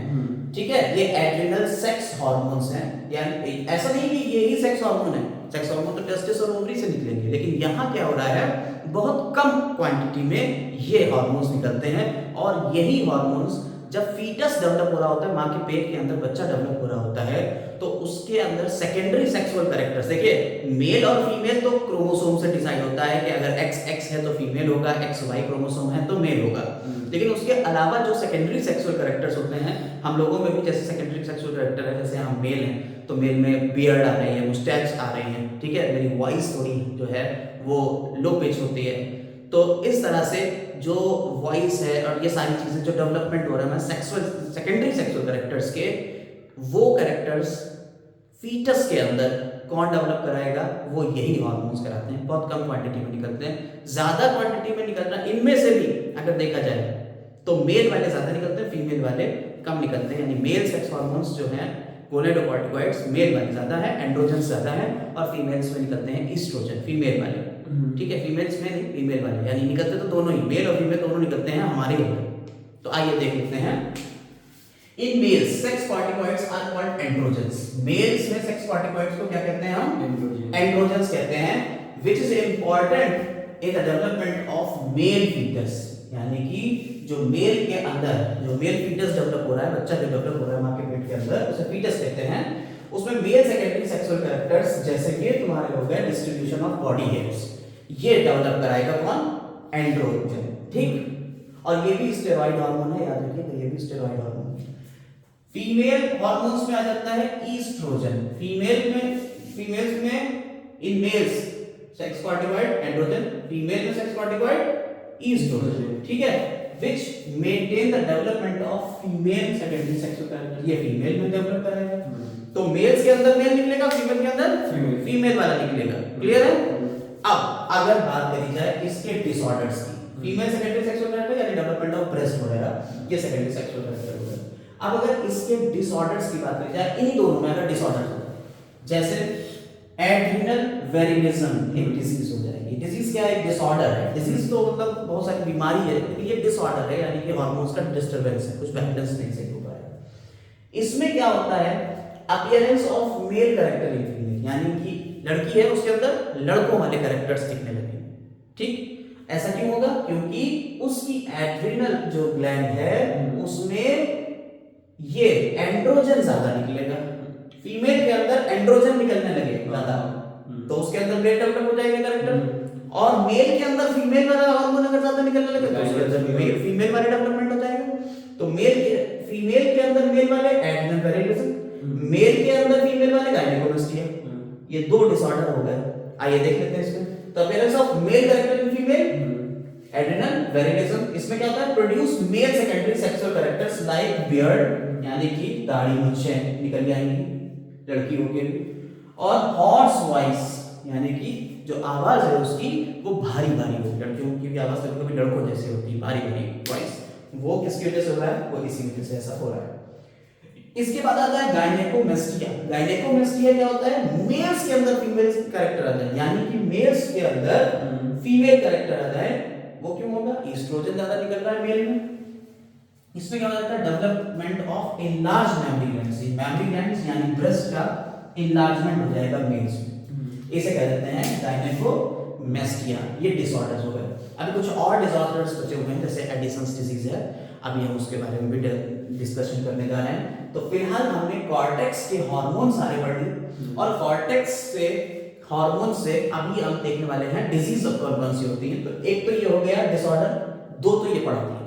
ठीक है, ये एड्रिनल सेक्स हार्मोन्स हैं। यानी ऐसा नहीं कि ये ही सेक्स हार्मोन है, सेक्स हार्मोन तो टेस्टिस और ओवरी से निकलेंगे, लेकिन यहाँ क्या हो रहा है, बहुत कम क्वांटिटी में ये हार्मोन्स निकलते हैं। और यही हार्मोन्स जब फीटस डेवलप हो रहा होता है, मां के पेट के अंदर बच्चा डेवलप हो रहा होता है, तो उसके अंदर सेकेंडरी सेक्सुअल कैरेक्टर्स, देखिए मेल और फीमेल तो क्रोमोसोम से डिसाइड होता है कि अगर XX है तो फीमेल होगा, XY क्रोमोसोम है तो मेल होगा। लेकिन उसके अलावा जो सेकेंडरी सेक्सुअल कैरेक्टर्स होते हैं, हम लोगों में भी जैसे सेकेंडरी सेक्सुअल कैरेक्टर है, जैसे हम मेल हैं तो मेल में बियर्ड आ रही है, मुस्टैच आ रही है, ठीक है, मेरी वॉइस थोड़ी जो है वो लो पिच होती है। तो इस तरह से जो वॉइस है और ये सारी चीजें जो डेवलपमेंट हो रहा है सेक्सुअल सेकेंडरी सेक्सुअल कैरेक्टर्स के, वो कैरेक्टर्स फीटस के अंदर कौन डेवलप कराएगा, वो यही हार्मोन्स कराते हैं। बहुत कम क्वांटिटी में निकलते हैं, ज्यादा क्वांटिटी में निकलना इनमें से भी अगर देखा जाए तो मेल वाले ज्यादा निकलते हैं, फीमेल वाले कम निकलते हैं। यानी मेल सेक्स हार्मोन्स जो हैं गोनेडोकॉर्टिकॉइड्स, मेल वाले ज्यादा है, एंड्रोजन ज्यादा है, और फीमेल्स में निकलते हैं ईस्ट्रोजन, फीमेल वाले। ठीक है, फीमेल्स में नहीं, फीमेल वाले, यानी निकलते तो दोनों ही, मेल और फीमेल दोनों निकलते हैं हमारे अंदर। तो आइए देख लेते हैं। In males sex corticoids are called androgens. Males में सेक्स कॉर्टिकॉइड्स को क्या कहते हैं हम, एंड्रोजन्स कहते हैं, which is important in the development of male foetus. यानी कि जो मेल के अंदर जो मेल फीटस डेवलप हो रहा है, बच्चा जो डेवलप हो रहा है मां के पेट के अंदर, उसे फीटस कहते हैं। उसमें मेल सेकेंडरी सेक्सुअल कैरेक्टर्स जैसे कि तुम्हारे हो गए डिस्ट्रीब्यूशन ऑफ बॉडी हेयर्स, ये डेवलप कराएगा कौन, एंड्रोजन। ठीक, और ये भी स्टेरॉइड हार्मोन है, याद रखिएगा, ये भी स्टेरॉइड हार्मोन। फीमेल हार्मोन्स में आ जाता है ईस्ट्रोजन। फीमेल्स में इन males sex corticoid androgen, female में सेक्स कॉर्टिकॉइड ईस्ट्रोजन। ठीक है, which maintain the development of female secondary sexual character, ये फीमेल में डेवलप करेगा। तो मेल्स के अंदर मेल निकलेगा, फीमेल के अंदर फीमेल वाला निकलेगा। क्लियर है? अब अगर बात करी जाए इसके डिसऑर्डर्स की, फीमेल सेकेंडरी सेक्सुअल कैरेक्टर यानी डेवलपमेंट ऑफ ब्रेस्ट वगैरह, ये सेकेंडरी सेक्सुअल कैरेक्टर होगा। अब अगर इसके डिसऑर्डर्स की बात करी जाए, इन्हीं दोनों में अगर डिसऑर्डर्स होता है, जैसे एड्रिनल वेरिनिज्म एक डिजीज हो जाएगी। डिजीज क्या है, एक डिसऑर्डर है। डिजीज तो मतलब बहुत सारी बीमारी है, लेकिन ये डिसऑर्डर है, यानी कि हार्मोन्स का डिस्टरबेंस है, कुछ बैलेंस नहीं सही हो पाएगा। इसमें क्या होता है, appearance of male character in female, यानी कि लड़की है उसके अंदर लड़कों वाले कैरेक्टर्स दिखने लगे। ठीक, ऐसा क्यों होगा, क्योंकि उसकी एड्रिनल जो ग्लैंड है उसमें ये एंड्रोजन ज्यादा निकलेगा। फीमेल के अंदर एंड्रोजन निकलने लगे ज्यादा, तो उसके अंदर मेल डेवलप हो जाएगा कैरेक्टर। और मेल के अंदर फीमेल वाला हार्मोन अगर ज्यादा निकलने लगे तो उसके अंदर मेल फीमेल वाले डेवलपमेंट हो जाएगा। तो फीमेल के अंदर मेल वाले एड्रिनल वेरिनिज्म, मेल के अंदर फीमेल वाले गायनेकोमास्टिया। ये दो डिसऑर्डर हो गए। आइए देख लेते हैं इसमें। तो appearance of male character in female, adrenal virilism, इसमें क्या होता है, produce male secondary sexual characters like beard, यानी कि दाढ़ी मूंछें निकल जाएंगी लड़कियों के, और हॉर्स वॉइस, यानी कि जो आवाज है उसकी वो भारी भारी होगी। लड़कियों की भी आवाज कभी कभी लड़कों जैसी होती है, भारी भारी वॉइस। वो किसकी वजह से हो रहा है, वो इसी वजह से ऐसा हो रहा है। इसके बाद आता है गायनेकोमास्टिया। गायनेकोमास्टिया क्या होता है, मेल्स के अंदर फीमेल कैरेक्टर आ जाए, यानी कि मेल्स के अंदर फीमेल कैरेक्टर आ जाए, वो क्यों होगा? ईस्ट्रोजन ज्यादा निकल रहा है मेल में। इसमें क्या हो जाता है? Development of enlarge mammary glands. Mammary glands यानी ब्रेस्ट का इनलार्जमेंट हो जाएगा मेल्स में। इसे कह देते हैं गायनेकोमेस्टिया। ये डिसऑर्डर्स हो गए। अभी कुछ और डिसऑर्डर्स बचे हुए हैं, जैसे एडिसन्स डिजीज है, अभी हम उसके बारे में भी डिस्कशन करने जा रहे हैं। तो फिलहाल हमने कॉर्टेक्स के हार्मोन सारे पढ़ लिए, और कॉर्टेक्स से हार्मोन से अभी हम देखने वाले हैं डिजीज ऑफ कौन सी होती है। तो एक तो ये हो गया डिसऑर्डर, दो तो ये पढ़ा दिया।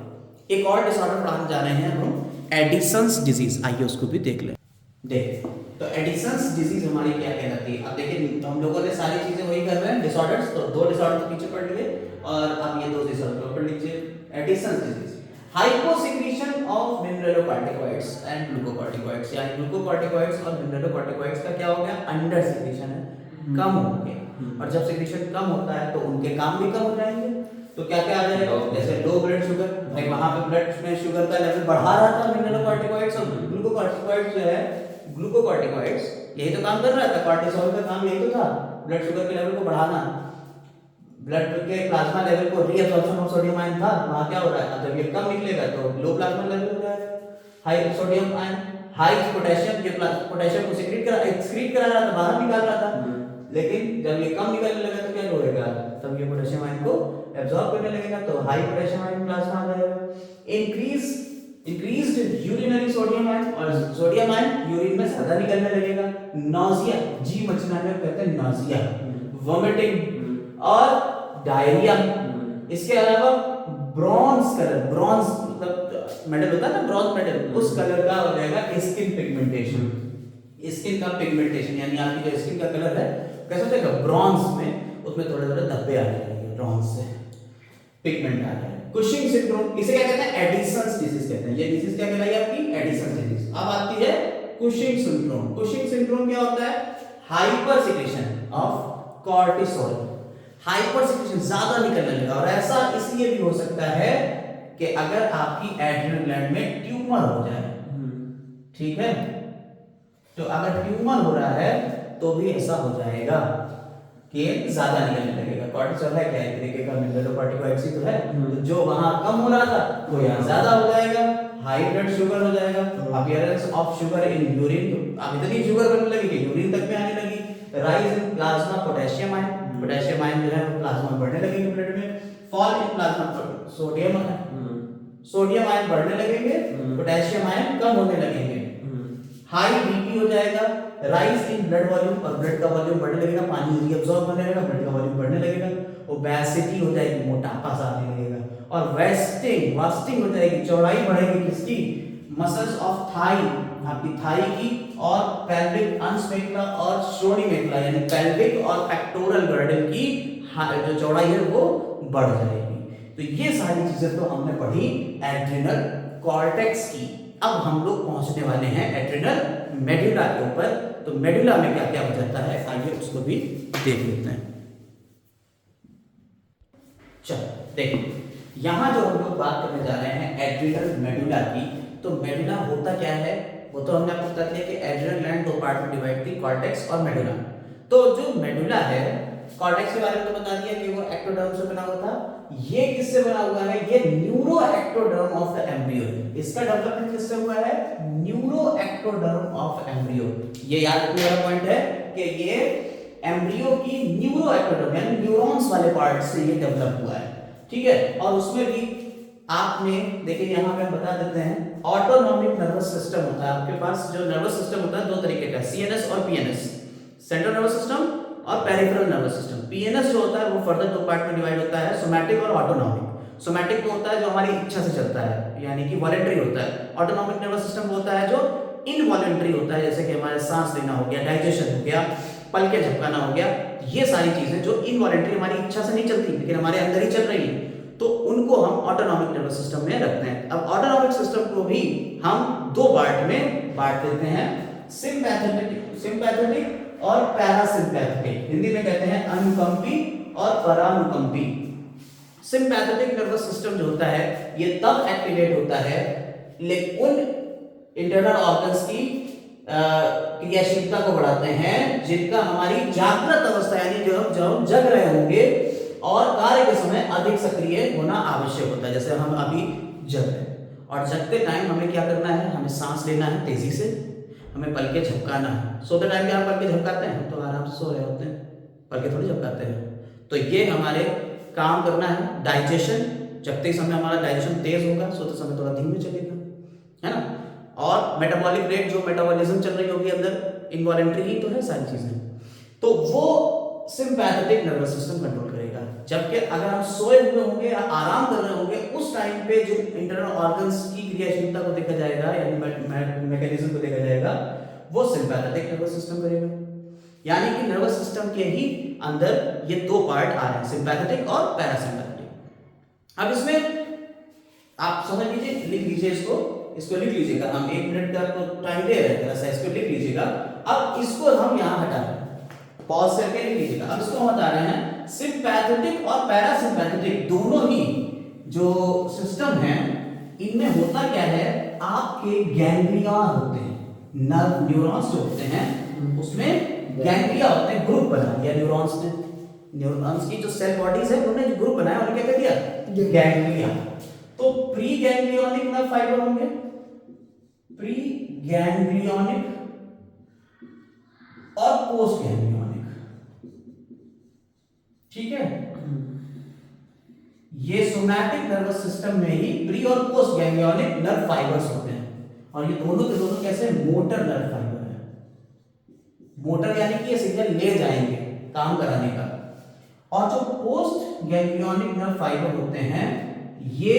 एक और डिसऑर्डर पढ़ाने जा रहे हैं हम, एडिसन्स डिजीज। आइए उसको भी देख लें। देख, तो एडिसन्स डिजीज हमारी क्या कहलाती है? अब देखिए, हम लोगों ने सारी चीजें वही कर रहे हैं, डिसऑर्डर्स। तो दो डिसऑर्डर तो पीछे पढ़ लिए, और अब ये दो डिसऑर्डर पढ़ लीजिए। Addison's disease, hyposecretion of mineralocorticoids and glucocorticoids, यानी ग्लूकोकॉर्टिकॉइड्स और मिनरलोकॉर्टिकॉइड्स का क्या हो गया? अंडर सिक्रीशन है, कम हो गया। और जब सिक्रीशन कम होता है तो उनके काम भी कम हो जाएंगे। तो क्या क्या आ जाएगा? जैसे लो ब्लड शुगर, भाई वहां पे ब्लड में शुगर का लेवल बढ़ा रहा था मिनरलोकॉर्टिकॉइड्स, और ग्लूकोकॉर्टिकॉइड्स जो है, ग्लूकोकॉर्टिकॉइड्स यही तो काम कर रहा था, कॉर्टिसोल का काम यही तो था, ब्लड शुगर के लेवल को बढ़ाना। ब्लड के प्लाज्मा लेवल को रीअब्जॉर्प्शन ऑफ सोडियम आयन था, वहां क्या हो रहा है? जब ये कम निकलेगा तो लो प्लाज्मा लेवल हो जाएगा, high sodium ion, high potassium, ये पोटेशियम को एक्सक्रीट करा रहा था, बाहर निकाल रहा था। लेकिन जब ये कम निकलने लगा तो क्या होगा? तब ये पोटेशियम आयन को एब्जॉर्ब करने लगेगा, तो हाई पोटेशियम आयन प्लाज्मा आ जाएगा। इंक्रीज्ड यूरिनरी सोडियम आयन, और सोडियम आयन यूरिन में ज्यादा निकलने लगेगा। नॉजिया, जी मचना में कहते हैं नॉजिया, वोमिटिंग और डायरिया। इसके अलावा ब्रॉन्ज कलर, ब्रॉन्ज मतलब मेडल होता है ना, ब्रॉन्ज मेडल, उस कलर का हो जाएगा स्किन पिगमेंटेशन। स्किन का पिगमेंटेशन यानी आपकी जो स्किन का कलर है कैसा हो जाएगा? ब्रॉन्ज में, उसमें थोड़े थोड़े धब्बे आ जाएंगे, ब्रॉन्ज से पिगमेंट आ जाएगा। कुशिंग सिंड्रोम, इसे क्या कहते हैं? एडिसन्स डिजीज कहते हैं। ये डिजीज क्या कहलाई आपकी? Edison's disease. अब आती है कुशिंग सिंड्रोम। कुशिंग सिंड्रोम क्या होता है? Hyper secretion of cortisol, hyper secretion ज्यादा निकलने लगा। और ऐसा इसलिए भी हो सकता है कि अगर आपकी एड्रिनल ग्लैंड में ट्यूमर हो जाए, ठीक है, तो अगर ट्यूमर हो रहा है तो भी ऐसा हो जाएगा कि ज्यादा निकलने लगेगा। कॉर्टिसोल है क्या? एक तरीके का मिनरलोकॉर्टिकॉइड्स ही तो है। तो जो वहां कम हो रहा था वो यहाँ ज्यादा हो जाएगा, हाई ब्लड शुगर हो जाएगा, appearance of sugar in urine, तो अब इतनी शुगर बनने लगी कि यूरिन तक में आने लगी। Rise in plasma potassium ion, potassium ion जो है वो प्लाज्मा में बढ़ने लगेंगे ब्लड में। Fall in plasma sodium ion, sodium ion बढ़ने लगेंगे, पोटेशियम आयन कम होने लगेंगे। हाई बीपी हो जाएगा, राइज इन ब्लड वॉल्यूम, और ब्लड का वॉल्यूम बढ़ने लगेगा, पानी रीअब्सॉर्ब करने लगेगा, ब्लड का वॉल्यूम बढ़ने लगेगा। ओबेसिटी हो जाएगी, मोटापा सा आने लगेगा। और वास्टिंग हो जाएगी, चौड़ाई बढ़ेगी किसकी? मसल्स ऑफ थाई, आपकी थाई की, और पेल्विक अंश मेखला और श्रोणि मेखला यानी पेल्विक और पेक्टोरल गर्डल की जो चौड़ाई है वो बढ़ जाएगी। तो ये सारी चीजें तो हमने पढ़ी एड्रिनल कॉर्टेक्स की। अब हम लोग पहुंचने वाले हैं एड्रिनल मेडुला के ऊपर। तो मेडुला में क्या क्या हो जाता है, आइए उसको भी देख लेते हैं। चलो देखिए, यहां जो हम लोग बात करने जा रहे हैं एड्रिनल मेडुला की, तो मेडुला होता क्या है? वो तो हमने आपको बता दिया कि एड्रिनल ग्लैंड दो पार्ट में डिवाइड थी, कॉर्टेक्स और मेडुला। तो जो मेडुला है, कॉर्टेक्स के बारे में तो बता दिया कि वो एक्टोडर्म से बना हुआ था। ये किससे बना हुआ है? ये neuro ectoderm of the embryo. इसका डेवलपमेंट किससे हुआ है? Neuro ectoderm of embryo. ये याद रखने वाला पॉइंट है कि ये एम्ब्रियो की न्यूरो एक्टोडर्म यानी न्यूरॉन्स वाले पार्ट से ये डेवलप हुआ है, ठीक है। और उसमें भी आपने देखिए, यहां पे हम बता देते हैं, ऑटोनॉमिक नर्वस सिस्टम होता है आपके पास। जो नर्वस सिस्टम होता है दो तरीके का, सीएनएस और पीएनएस, सेंट्रल नर्वस सिस्टम और पेरिफेरल नर्वस सिस्टम। पीएनएस जो होता है वो फर्दर दो पार्ट में डिवाइड होता है, सोमैटिक और ऑटोनॉमिक। सोमैटिक वो होता है जो हमारी इच्छा से चलता है, यानी कि वॉलंटरी होता है। ऑटोनॉमिक नर्वस सिस्टम वो होता है जो इनवॉलंटरी होता है, जैसे कि हमारे सांस लेना हो गया, डाइजेशन हो गया, पलके झपकाना हो गया। ये सारी चीजें जो इनवॉलंटरी हमारी इच्छा से नहीं चलती लेकिन हमारे अंदर ही चल रही है, तो उनको हम ऑटोनॉमिक नर्वस सिस्टम में रखते हैं। अब ऑटोनॉमिक सिस्टम को भी हम दो पार्ट में बांट देते हैं, सिंपैथेटिक और पैरासिम्पैथेटिक। हिंदी में कहते हैं अनुकंपी और परानुकंपी। सिंपैथेटिक नर्वस सिस्टम जो होता है ये तब एक्टिवेट होता है उन इंटरनल ऑर्गन्स की क्रियाशीलता को बढ़ाते हैं जिनका हमारी जागृत अवस्था यानी जो हम जग रहे होंगे और कार्य के समय अधिक सक्रिय होना आवश्यक होता है। जैसे हम अभी जग रहे हैं और जगते टाइम हमें क्या करना है, हमें सांस लेना है तेजी से, हमें पलके झपकाना है। सोते टाइम क्या हम पलके झपकाते हैं? हम तो आराम से सो रहे होते हैं, पलके थोड़ी झपकाते हैं। तो ये हमारे काम करना है डाइजेशन। जगते समय हमारा डाइजेशन तेज होगा, सोते समय थोड़ा धीमे चलेगा, है ना। और मेटाबॉलिक रेट, जो मेटाबॉलिज्म चल रही होगी अंदर, इनवॉलेंट्री ही तो है सारी चीजें, तो वो सिंपैथेटिक नर्वस सिस्टम कंट्रोल करेगा। जबकि अगर हम सोए हुए होंगे या आराम कर रहे होंगे, उस टाइम पे जो इंटरनल ऑर्गन्स की क्रियाशीलता को देखा जाएगा, यानी मैकेनिज्म को देखा जाएगा, वो सिंपैथेटिक नर्वस सिस्टम करेगा। यानी कि नर्वस सिस्टम के ही अंदर ये दो पार्ट आ रहे हैं, सिंपैथेटिक और पैरासिम्पैथेटिक। अब इसमें आप समझ लीजिए, लिख लीजिए इसको लिख लीजिएगा। हम 1 मिनट का तो टाइम दे रहे हैं, जरा सा इसको लिख लीजिएगा। अब इसको हम यहां हटा रहे हैं, पॉज करके लिख लीजिएगा। अब इसको हम बता रहे हैं सिंपैथेटिक और पैरासिम्पैथेटिक दोनों ही जो सिस्टम है, इनमें होता क्या है, आपके गैंग्लिया होते हैं, नर्व न्यूरॉन्स जो होते हैं उसमें गैंग्लिया होते हैं, ग्रुप बना दिया न्यूरॉन्स ने। न्यूरॉन्स की जो सेल बॉडीज है उन्होंने जो ग्रुप बनाया, उन्होंने क्या कर दिया, गैंग्लिया। तो प्री गैंग्लियोनिक नर्व फाइबर होंगे, प्री गैंग्लियोनिक और पोस्ट गैंग्लियोनिक, ठीक है। ये सोमैटिक नर्वस सिस्टम में ही प्री और पोस्ट गैंग्लियोनिक नर्व फाइबर्स होते हैं। और ये दोनों के दोनों कैसे, मोटर नर्व फाइबर है। मोटर यानी कि ये सिग्नल ले जाएंगे काम कराने का। और जो पोस्ट गैंग्लियोनिक नर्व फाइबर होते हैं, ये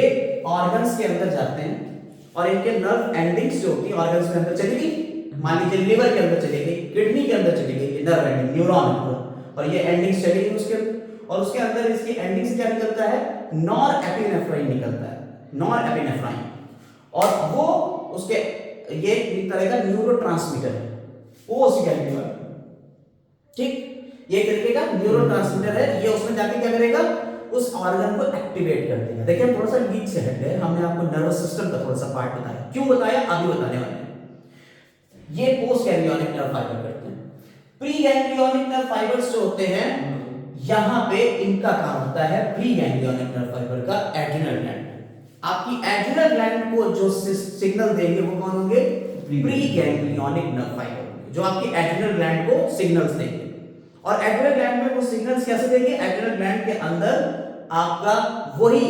ऑर्गन्स के अंदर जाते हैं और इनके नर्व एंडिंग्स जो होती है ऑर्गन्स के अंदर चली गई। मान लीजिए लिवर के अंदर चली गई, किडनी के अंदर चली गई, नर्व एंडिंग न्यूरॉन, और ये एंडिंग्स चली गई उसके अंदर, और उसके अंदर इसकी एंडिंग से क्या निकलता है, नॉर एपिनेफ्राइन निकलता है, नॉर एपिनेफ्राइन। और वो उसके ये एक तरह का न्यूरोट्रांसमीटर है, पोस्ट गैंग्लियोनिक, ठीक, ये एक तरीके का न्यूरोट्रांसमीटर है। ये उसमें जाके क्या करेगा, उस ऑर्गन को एक्टिवेट कर देगा। देखिए थोड़ा सा लीक से हट गए, हमने आपको नर्वस सिस्टम का थोड़ा सा पार्ट बताया, क्यों बताया अभी बताने वाले हैं। ये पोस्ट गैंग्लियोनिक नर्व फाइबर करते हैं। प्री गैंग्लियोनिक नर्व फाइबर्स जो होते हैं, यहां पे इनका काम होता है प्री गैंग्लियोनिक नर्व फाइबर का एड्रिनल ग्लैंड। आपकी एड्रिनल ग्लैंड को जो सिग्नल देंगे वो कौन होंगे, प्री गैंग्लियोनिक नर्व फाइबर, जो आपकी एड्रिनल ग्लैंड को सिग्नल्स देंगे। और एड्रिनल ग्लैंड में वो सिग्नल्स कैसे देंगे, एड्रिनल ग्लैंड के अंदर आपका वही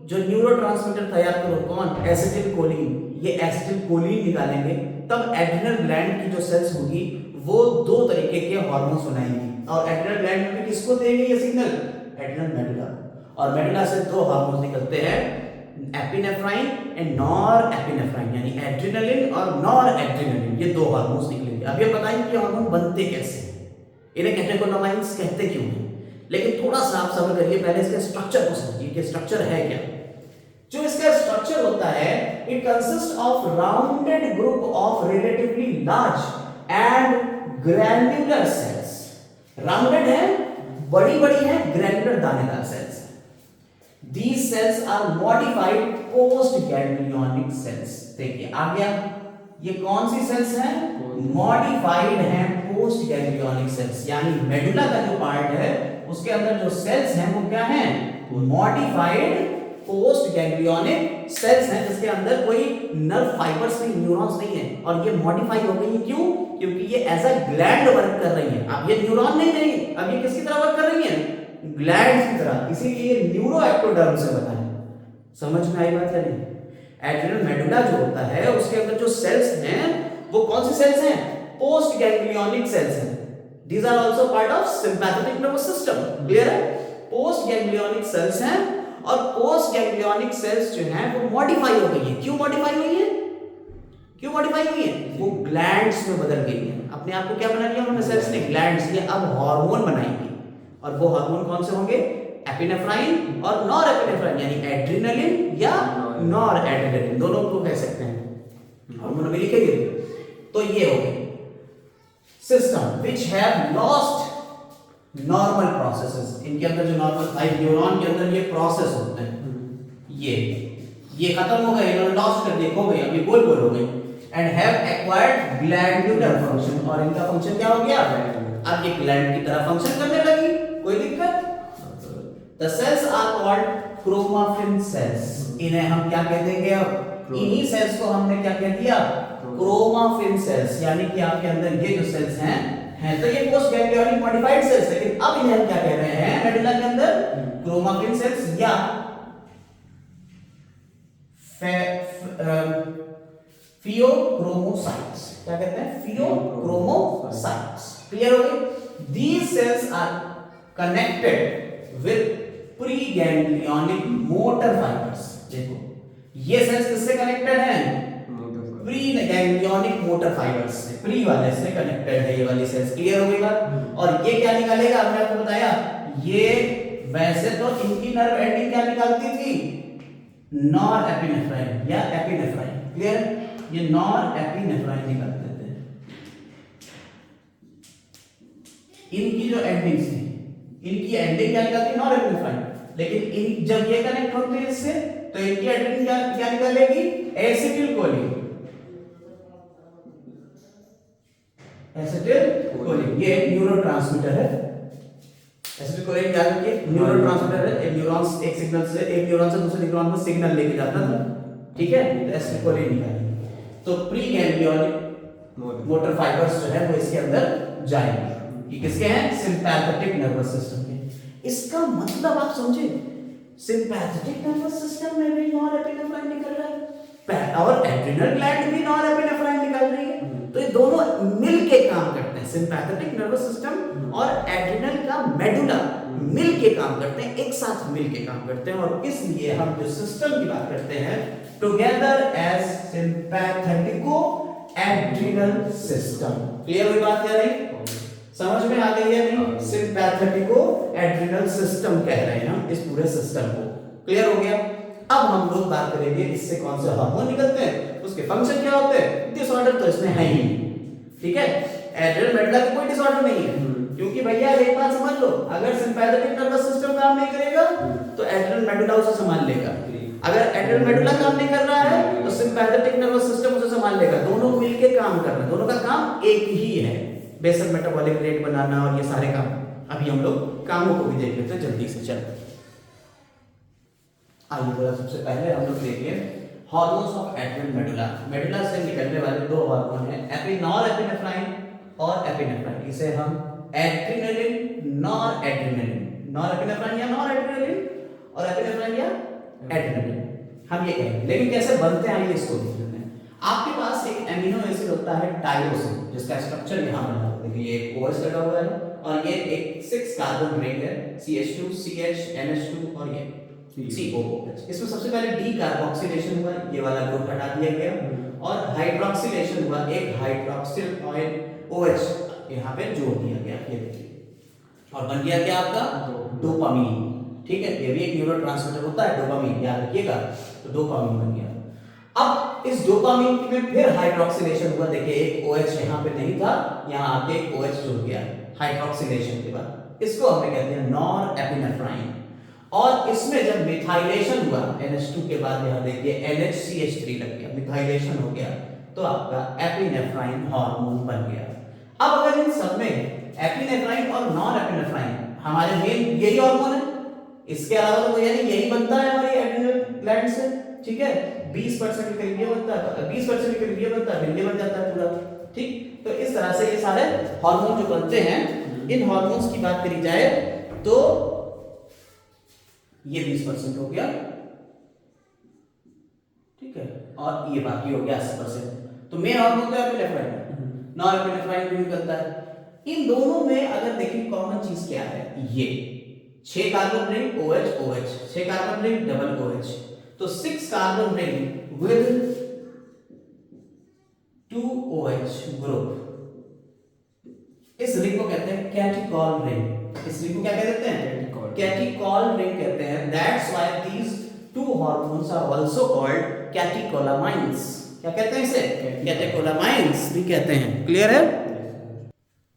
जो न्यूरोट्रांसमीटर तैयार करो, कौन, एसिटिलकोलिन, ये एसिटिलकोलिन निकालेंगे। तब एड्रिनल ग्लैंड की जो सेल्स होगी वो दो तरीके के हार्मोन्स बनाएंगी। और एड्रिनल ग्लैंड में किसको देंगे ये सिग्नल, एड्रिनल मेडुला। और मेडुला से दो हार्मोन्स निकलते हैं, एपिनेफ्राइन एंड नॉर एपिनेफ्राइन, यानी एड्रिनलिन और नॉर एड्रिनलिन, ये दो हार्मोन्स निकलेंगे। अब ये बताएं कि हार्मोन बनते कैसे हैं, इन्हें कैटेकोलामाइंस कहते क्यों हैं। लेकिन थोड़ा सा आप सब्र करिए, पहले इसके स्ट्रक्चर को समझिए कि स्ट्रक्चर है क्या। जो इसका स्ट्रक्चर होता है, it consist of rounded group of relatively large and granular cells. Rounded है, बड़ी बड़ी है, ग्रैन्युलर दानेदार cells. These cells are modified post ganglionic cells। देखिए आ गया, ये कौन सी सेल्स हैं, मॉडिफाइड हैं पोस्ट गैंग्लियोनिक सेल्स। यानी मेडुला का जो पार्ट है उसके अंदर जो सेल्स हैं वो क्या हैं, मॉडिफाइड पोस्ट गैंग्लियोनिक सेल्स हैं, जिसके अंदर कोई नर्व फाइबर्स नहीं, न्यूरॉन्स नहीं है। और ये मॉडिफाई हो गई है, क्यों, क्योंकि ये एज अ ग्लैंड वर्क कर रही है। अब ये न्यूरॉन नहीं रही, अब ये किसकी तरह वर्क कर रही है, ग्लैंड की तरह। इसीलिए न्यूरो एक्टोडर्म से बना है। समझ में आई बात या नहीं। एड्रिनल मेडुला जो होता है उसके अंदर जो सेल्स हैं वो कौन सी सेल्स हैं, पोस्ट गैंग्लियोनिक सेल्स हैं। These are also part of sympathetic nervous system. Clear है, पोस्ट गैंग्लियोनिक सेल्स हैं। और पोस्ट गैंग्लियोनिक सेल्स जो हैं वो मॉडिफाई हो गई है। क्यों मॉडिफाई हुई है, क्यों मॉडिफाई हुई है, वो ग्लैंड्स में बदल गई है। अपने आप को क्या बना लिया उन्होंने सेल्स ने, ग्लैंड्स। ये अब हार्मोन बनाएंगे, और वो हार्मोन कौन से होंगे, एपिनेफ्राइन और नॉर एपिनेफ्राइन, यानी एड्रिनलिन या नॉर एड्रिनलिन, दोनों को कह सकते हैं। हार्मोन अभी लिखेंगे। तो ये हो गई system which have lost normal processes. इनके अंदर जो नॉर्मल न्यूरॉन के अंदर ये प्रोसेस होते हैं, ये खत्म हो गए, इन्होंने लॉस्ट कर दिए, खो गए, अभी गोल हो गए। And have acquired glandular function, और इनका फंक्शन क्या हो गया, अब ये ग्लैंड की तरह फंक्शन करने लगी। कोई दिक्कत, the cells are called chromaffin cells. इन्हें हम क्या कह देंगे? अब इन्हीं सेल्स को हमने क्या कह दिया? Chromaffin cells. यानी कि आपके अंदर ये जो सेल्स हैं तो ये पोस्ट गैंग्लियोनिक मॉडिफाइड सेल्स, लेकिन अब इन्हें हम क्या कह रहे हैं मेडुला के अंदर? क्रोमाफिन सेल्स या फियोक्रोमोसाइट्स। क्या कहते हैं? फियोक्रोमोसाइट्स। क्लियर हो गई? These cells are connected with preganglionic motor fibres. देखो ये सेल्स किससे कनेक्टेड हैं? प्रीगैंग्लियोनिक मोटर फाइबर्स से, प्री वाले से कनेक्टेड है ये वाली सेल्स। क्लियर हो गई बात? और ये क्या निकालेगा? हमने आपको बताया ये वैसे तो इनकी नर्व एंडिंग क्या निकालती थी? नॉर एपिनेफ्राइन या एपिनेफ्राइन। क्लियर? ये नॉर एपिनेफ्राइन निकालते थे। इनकी जो एंडिंग्स थी, इनकी एंडिंग क्या निकालती? Nor epinephrine. लेकिन इन जब ये कनेक्ट होते हैं इससे तो इनकी एंडिंग क्या निकालेगी? एसिटिलकोलिन। एसिटिलकोलिन ये न्यूरोट्रांसमीटर है। एसिटिलकोलिन याद रखिए न्यूरोट्रांसमीटर है। एक न्यूरॉन एक सिग्नल से एक न्यूरॉन से दूसरे न्यूरॉन में सिग्नल लेके जाता था। ठीक है? तो एसिटिलकोलिन निकालेंगे तो प्रीगैंग्लियोनिक मोटर फाइबर्स जो है वो इसके अंदर जाएंगे। ये किसके हैं? सिंपैथेटिक नर्वस सिस्टम के। इसका मतलब आप समझे, सिंपैथेटिक नर्वस सिस्टम में भी नॉर एपिनेफ्राइन निकल रहा है और एड्रिनल ग्लैंड भी नॉर एपिनेफ्राइन निकल रही है। तो ये दोनों मिलके काम करते हैं। सिंपैथेटिक नर्वस सिस्टम और एड्रिनल का मेडुला मिलके काम करते हैं, एक साथ मिलके काम करते हैं। और इसलिए हम जो सिस्टम की बात करते हैं together as sympathetico adrenal system. Clear हुई बात या नहीं? समझ में आ गई है नहीं? सिंपैथेटिको एड्रिनल सिस्टम कह रहे हैं हम इस पूरे सिस्टम को। क्लियर हो गया? अब हम लोग बात करेंगे इससे कौन से हार्मोन निकलते हैं, उसके फंक्शन क्या होते हैं। डिसऑर्डर तो इसमें है ही नहीं। ठीक है? एड्रिनल मेडुला का कोई डिसऑर्डर नहीं है, क्योंकि भैया एक बात समझ लो, अगर सिंपैथेटिक नर्वस सिस्टम काम नहीं करेगा तो एड्रिनल मेडुला उसे संभाल लेगा। अगर एड्रिनल मेडुला काम नहीं कर रहा है तो सिंपैथेटिक नर्वस सिस्टम उसे संभाल लेगा। दोनों मिलके काम कर रहे हैं, दोनों का काम एक ही है, बेसल मेटाबॉलिक रेट बनाना और ये सारे काम। अभी हम लोग कामों को भी देख लेते हैं जल्दी से। चल आइए जरा सबसे पहले हम लोग देखिए hormones of adrenal medulla. Medulla से निकलने वाले दो हार्मोन हैं, नॉर एपिनेफ्राइन और एपिनेफ्राइन। इसे हम adrenaline, nor adrenaline, nor epinephrine या नॉर एड्रिनलिन और एपिनेफ्राइन या एड्रिनलिन हम ये कहेंगे। लेकिन कैसे बनते हैं आइए इसको देख लेते हैं। आपके पास एक एमिनो एसिड होता है टायरोसिन, जिसका स्ट्रक्चर यहाँ बना हुआ है। देखिए ये एक OH लगा हुआ है और ये एक 6 कार्बन रिंग है, CH2 CH NH2 और ये COOH। इसमें सबसे पहले डी कार्बोक्सिलेशन हुआ, ये वाला ग्रुप हटा दिया गया और हाइड्रोक्सिलेशन हुआ, एक हाइड्रोक्सिल ऑयल OH यहाँ पे जोड़ दिया गया। ये देखिए और बन गया क्या आपका? डोपामीन। ठीक है? ये भी एक न्यूरोट्रांसमीटर होता है डोपामीन, याद रखिएगा। तो डोपामीन बन गया। अब इस डोपामीन में फिर हाइड्रोक्सिलेशन हुआ। देखिए एक OH यहाँ पे नहीं था, यहाँ आके एक OH जुड़ गया हाइड्रोक्सिलेशन के बाद। इसको हमने कहते हैं नॉर एपिनेफ्राइन। और इसमें जब मिथाइलेशन हुआ NH2 के बाद यहाँ देखिए NHCH3 लग गया, मिथाइलेशन हो गया तो आपका एपिनेफ्राइन हार्मोन बन गया। अब अगर इन सब में एपिनेफ्राइन और नॉन एपिनेफ्राइन हमारे मेन यही हार्मोन है, इसके अलावा तो यानी यही बनता है हमारी एड्रिनल ग्लैंड से। ठीक है? 20% के करीब ये बनता है, 20% के करीब ये बनता है, फिर ये बन जाता है पूरा। ठीक? तो इस तरह से ये सारे हार्मोन जो बनते हैं, इन हार्मोन्स की बात करी जाए तो ये 20% हो गया। ठीक है? और ये बाकी हो गया 80%। तो मेन हार्मोन तो एपिनेफ्राइन, नॉन एपिनेफ्राइन भी निकलता है। इन दोनों में अगर देखें कॉमन चीज क्या है, ये 6 carbon ring OH OH, 6 carbon ring double OH, तो 6 carbon ring with 2 OH group. इस रिंग को कहते हैं कैटिकॉल रिंग। इस रिंग को क्या कहते हैं? कैटिकॉल रिंग कहते हैं। That's why these two hormones are also called catecholamines. क्या कहते हैं इसे? कैटिकोलामाइंस भी कहते हैं। क्लियर है?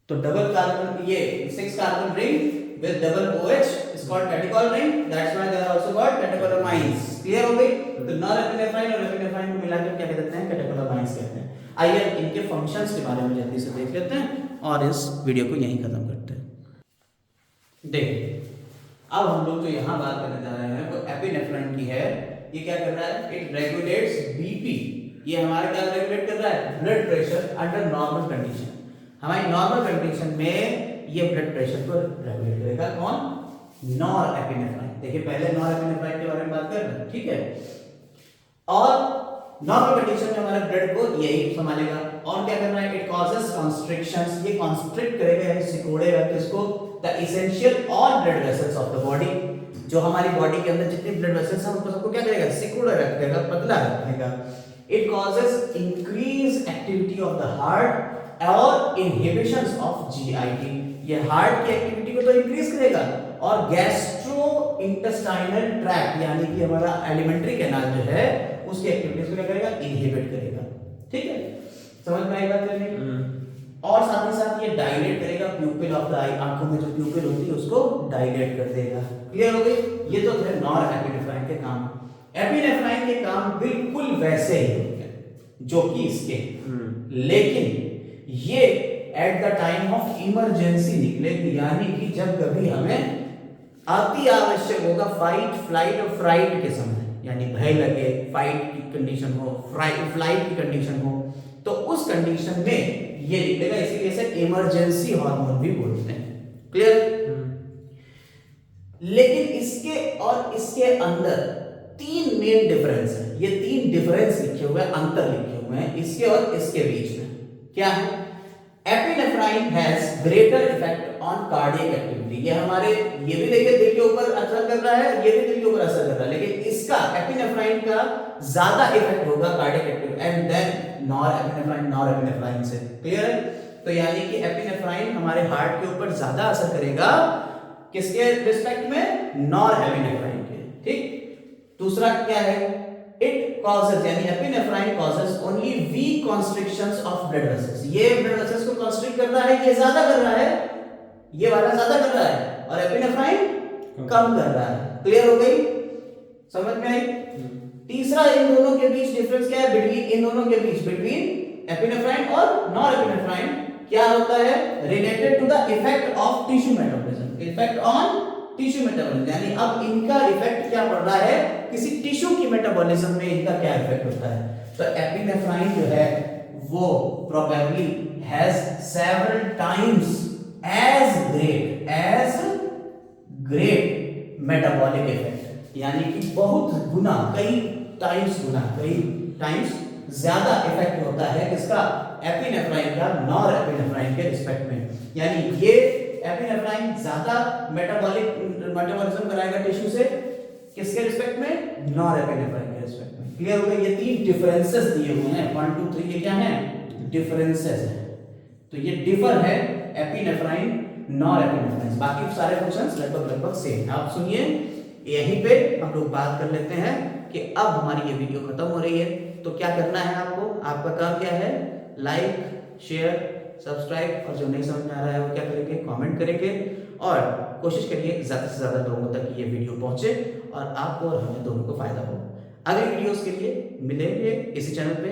तो डबल कार्बन, ये 6 carbon ring with double OH is called catechol ring. That's why they are also called catecholamines. Clear हो गई? तो नॉरएपिनेफ्राइन और एपिनेफ्राइन को मिलाकर क्या कहते हैं? कैटेकोलामाइंस कहते हैं। आइए इनके फंक्शंस के बारे में जल्दी से देख लेते हैं और इस वीडियो को यहीं खत्म करते हैं। देखिए अब हम लोग जो यहाँ बात करने जा रहे हैं वो एपिनेफ्राइन की है। ये क्या कर रहा है? It regulates BP. ये हमारा क्या रेगुलेट कर रहा है? Blood pressure under normal condition. हमारी नॉर्मल कंडीशन में ये ब्लड प्रेशर को रेगुलेट करेगा। कौन? नॉरएपिनेफ्राइन। देखिए पहले नॉरएपिनेफ्राइन के बारे में बात कर रहे हैं, ठीक है। और नॉर्मल कंडीशन में हमारे ब्लड को यही संभालेगा। और क्या करना है? It causes constrictions. ये कॉन्स्ट्रिक्ट करेगा यानी सिकोड़ेगा किसको? The essential all blood vessels of the body. जो हमारी बॉडी के अंदर जितने ब्लड वेसल्स हैं उनको सबको क्या करेगा? सिकोड़े रखेगा, पतला रखेगा। It causes increase activity of the heart और इनहिबिशंस ऑफ जीआईटी। ये हार्ट की एक्टिविटी को तो इंक्रीज करेगा और गैस्ट्रो इंटेस्टाइनल ट्रैक्ट यानी कि हमारा एलिमेंट्री कैनाल जो है उसकी एक्टिविटीज को क्या करेगा? इनहिबिट करेगा। ठीक है, समझ में आई बात करने? और साथ ही साथ ये डायलेट करेगा प्यूपिल ऑफ द आई। आंखों में जो प्यूपिल होती है उसको डायलेट कर देगा। क्लियर हो गई? ये तो थे नॉरएपिनेफ्राइन के काम। एपिनेफ्राइन के काम बिल्कुल वैसे ही होते हैं जो कि इसके, लेकिन ये at the time of emergency निकलेगी, यानी कि जब कभी हमें अति आवश्यक होगा, फाइट फ्लाइट और फ्राइट के समय, यानी भय लगे, फाइट की कंडीशन हो, फ्लाइट की कंडीशन हो, तो उस कंडीशन में ये निकलेगा। इसीलिए इसे इमरजेंसी हार्मोन भी बोलते हैं। क्लियर? लेकिन इसके और इसके अंदर तीन मेन डिफरेंस है। ये तीन डिफरेंस लिखे हुए हैं, अंतर लिखे हुए हैं इसके और इसके बीच में। क्या है? Epinephrine has greater effect on cardiac activity. ये हमारे, ये भी देखिए दिल के ऊपर असर कर रहा है, ये भी दिल के ऊपर असर कर रहा है, लेकिन इसका एपिनेफ्राइन का ज्यादा इफेक्ट होगा cardiac activity and then norepinephrine से। क्लियर है? तो यानी कि एपिनेफ्राइन हमारे हार्ट के ऊपर ज्यादा असर करेगा, किसके रिस्पेक्ट में? नॉरएपिनेफ्राइन के। ठीक। दूसरा क्या है? इट कॉजेस, यानी epinephrine causes only weak constrictions of blood vessels. ये ब्लड वेसल्स को कॉन्स्ट्रिक्ट कर रहा है, ये ज्यादा कर रहा है, ये वाला ज्यादा कर रहा है और एपिनेफ्राइन कम कर रहा है। क्लियर हो गई? समझ में आई? तीसरा इन दोनों के बीच डिफरेंस क्या है? बिटवीन इन दोनों के बीच, बिटवीन एपिनेफ्राइन और नॉरएपिनेफ्राइन क्या होता है? Related to the effect of tissue metabolism. Effect on tissue metabolism, यानी अब इनका इफेक्ट क्या पड़ रहा है? किसी टिश्यू की मेटाबॉलिज्म में इनका क्या इफेक्ट होता है? तो एपिनेफ्राइन जो है वो probably has several times as great metabolic effect, यानी कि बहुत गुना, कई टाइम्स ज्यादा इफेक्ट होता है किसका? एपिनेफ्राइन का नॉरएपिनेफ्राइन के रिस्पेक्ट में। यानी ये एपिनेफ्राइन ज्यादा मेटाबॉलिज्म कराएगा टिश्यू से, किसके रिस्पेक्ट में? नॉरएपिनेफ्राइन के रिस्पेक्ट में। क्लियर हो गया? ये तीन डिफरेंसेस दिए हुए हैं, 1 2 3, ये क्या है? डिफरेंसेस है। तो ये डिफर है एपिनेफ्राइन नॉरएपिनेफ्राइन। बाकी सारे फंक्शंस लगभग सेम है। आप सुनिए, यहीं पे हम लोग बात कर लेते हैं कि अब हमारी ये वीडियो खत्म हो रही है, तो क्या करना है आपको? आपका काम क्या है? लाइक, शेयर, सब्सक्राइब, और जो नहीं समझ में आ रहा है वो क्या करेंगे? कमेंट करेंगे, और कोशिश करिए ज़्यादा से ज़्यादा लोगों तक ये वीडियो पहुंचे और आपको और हमें दोनों को फायदा हो। अगली वीडियोस के लिए मिलेंगे इसी चैनल पे।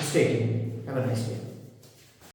Stay tuned. Have a nice day.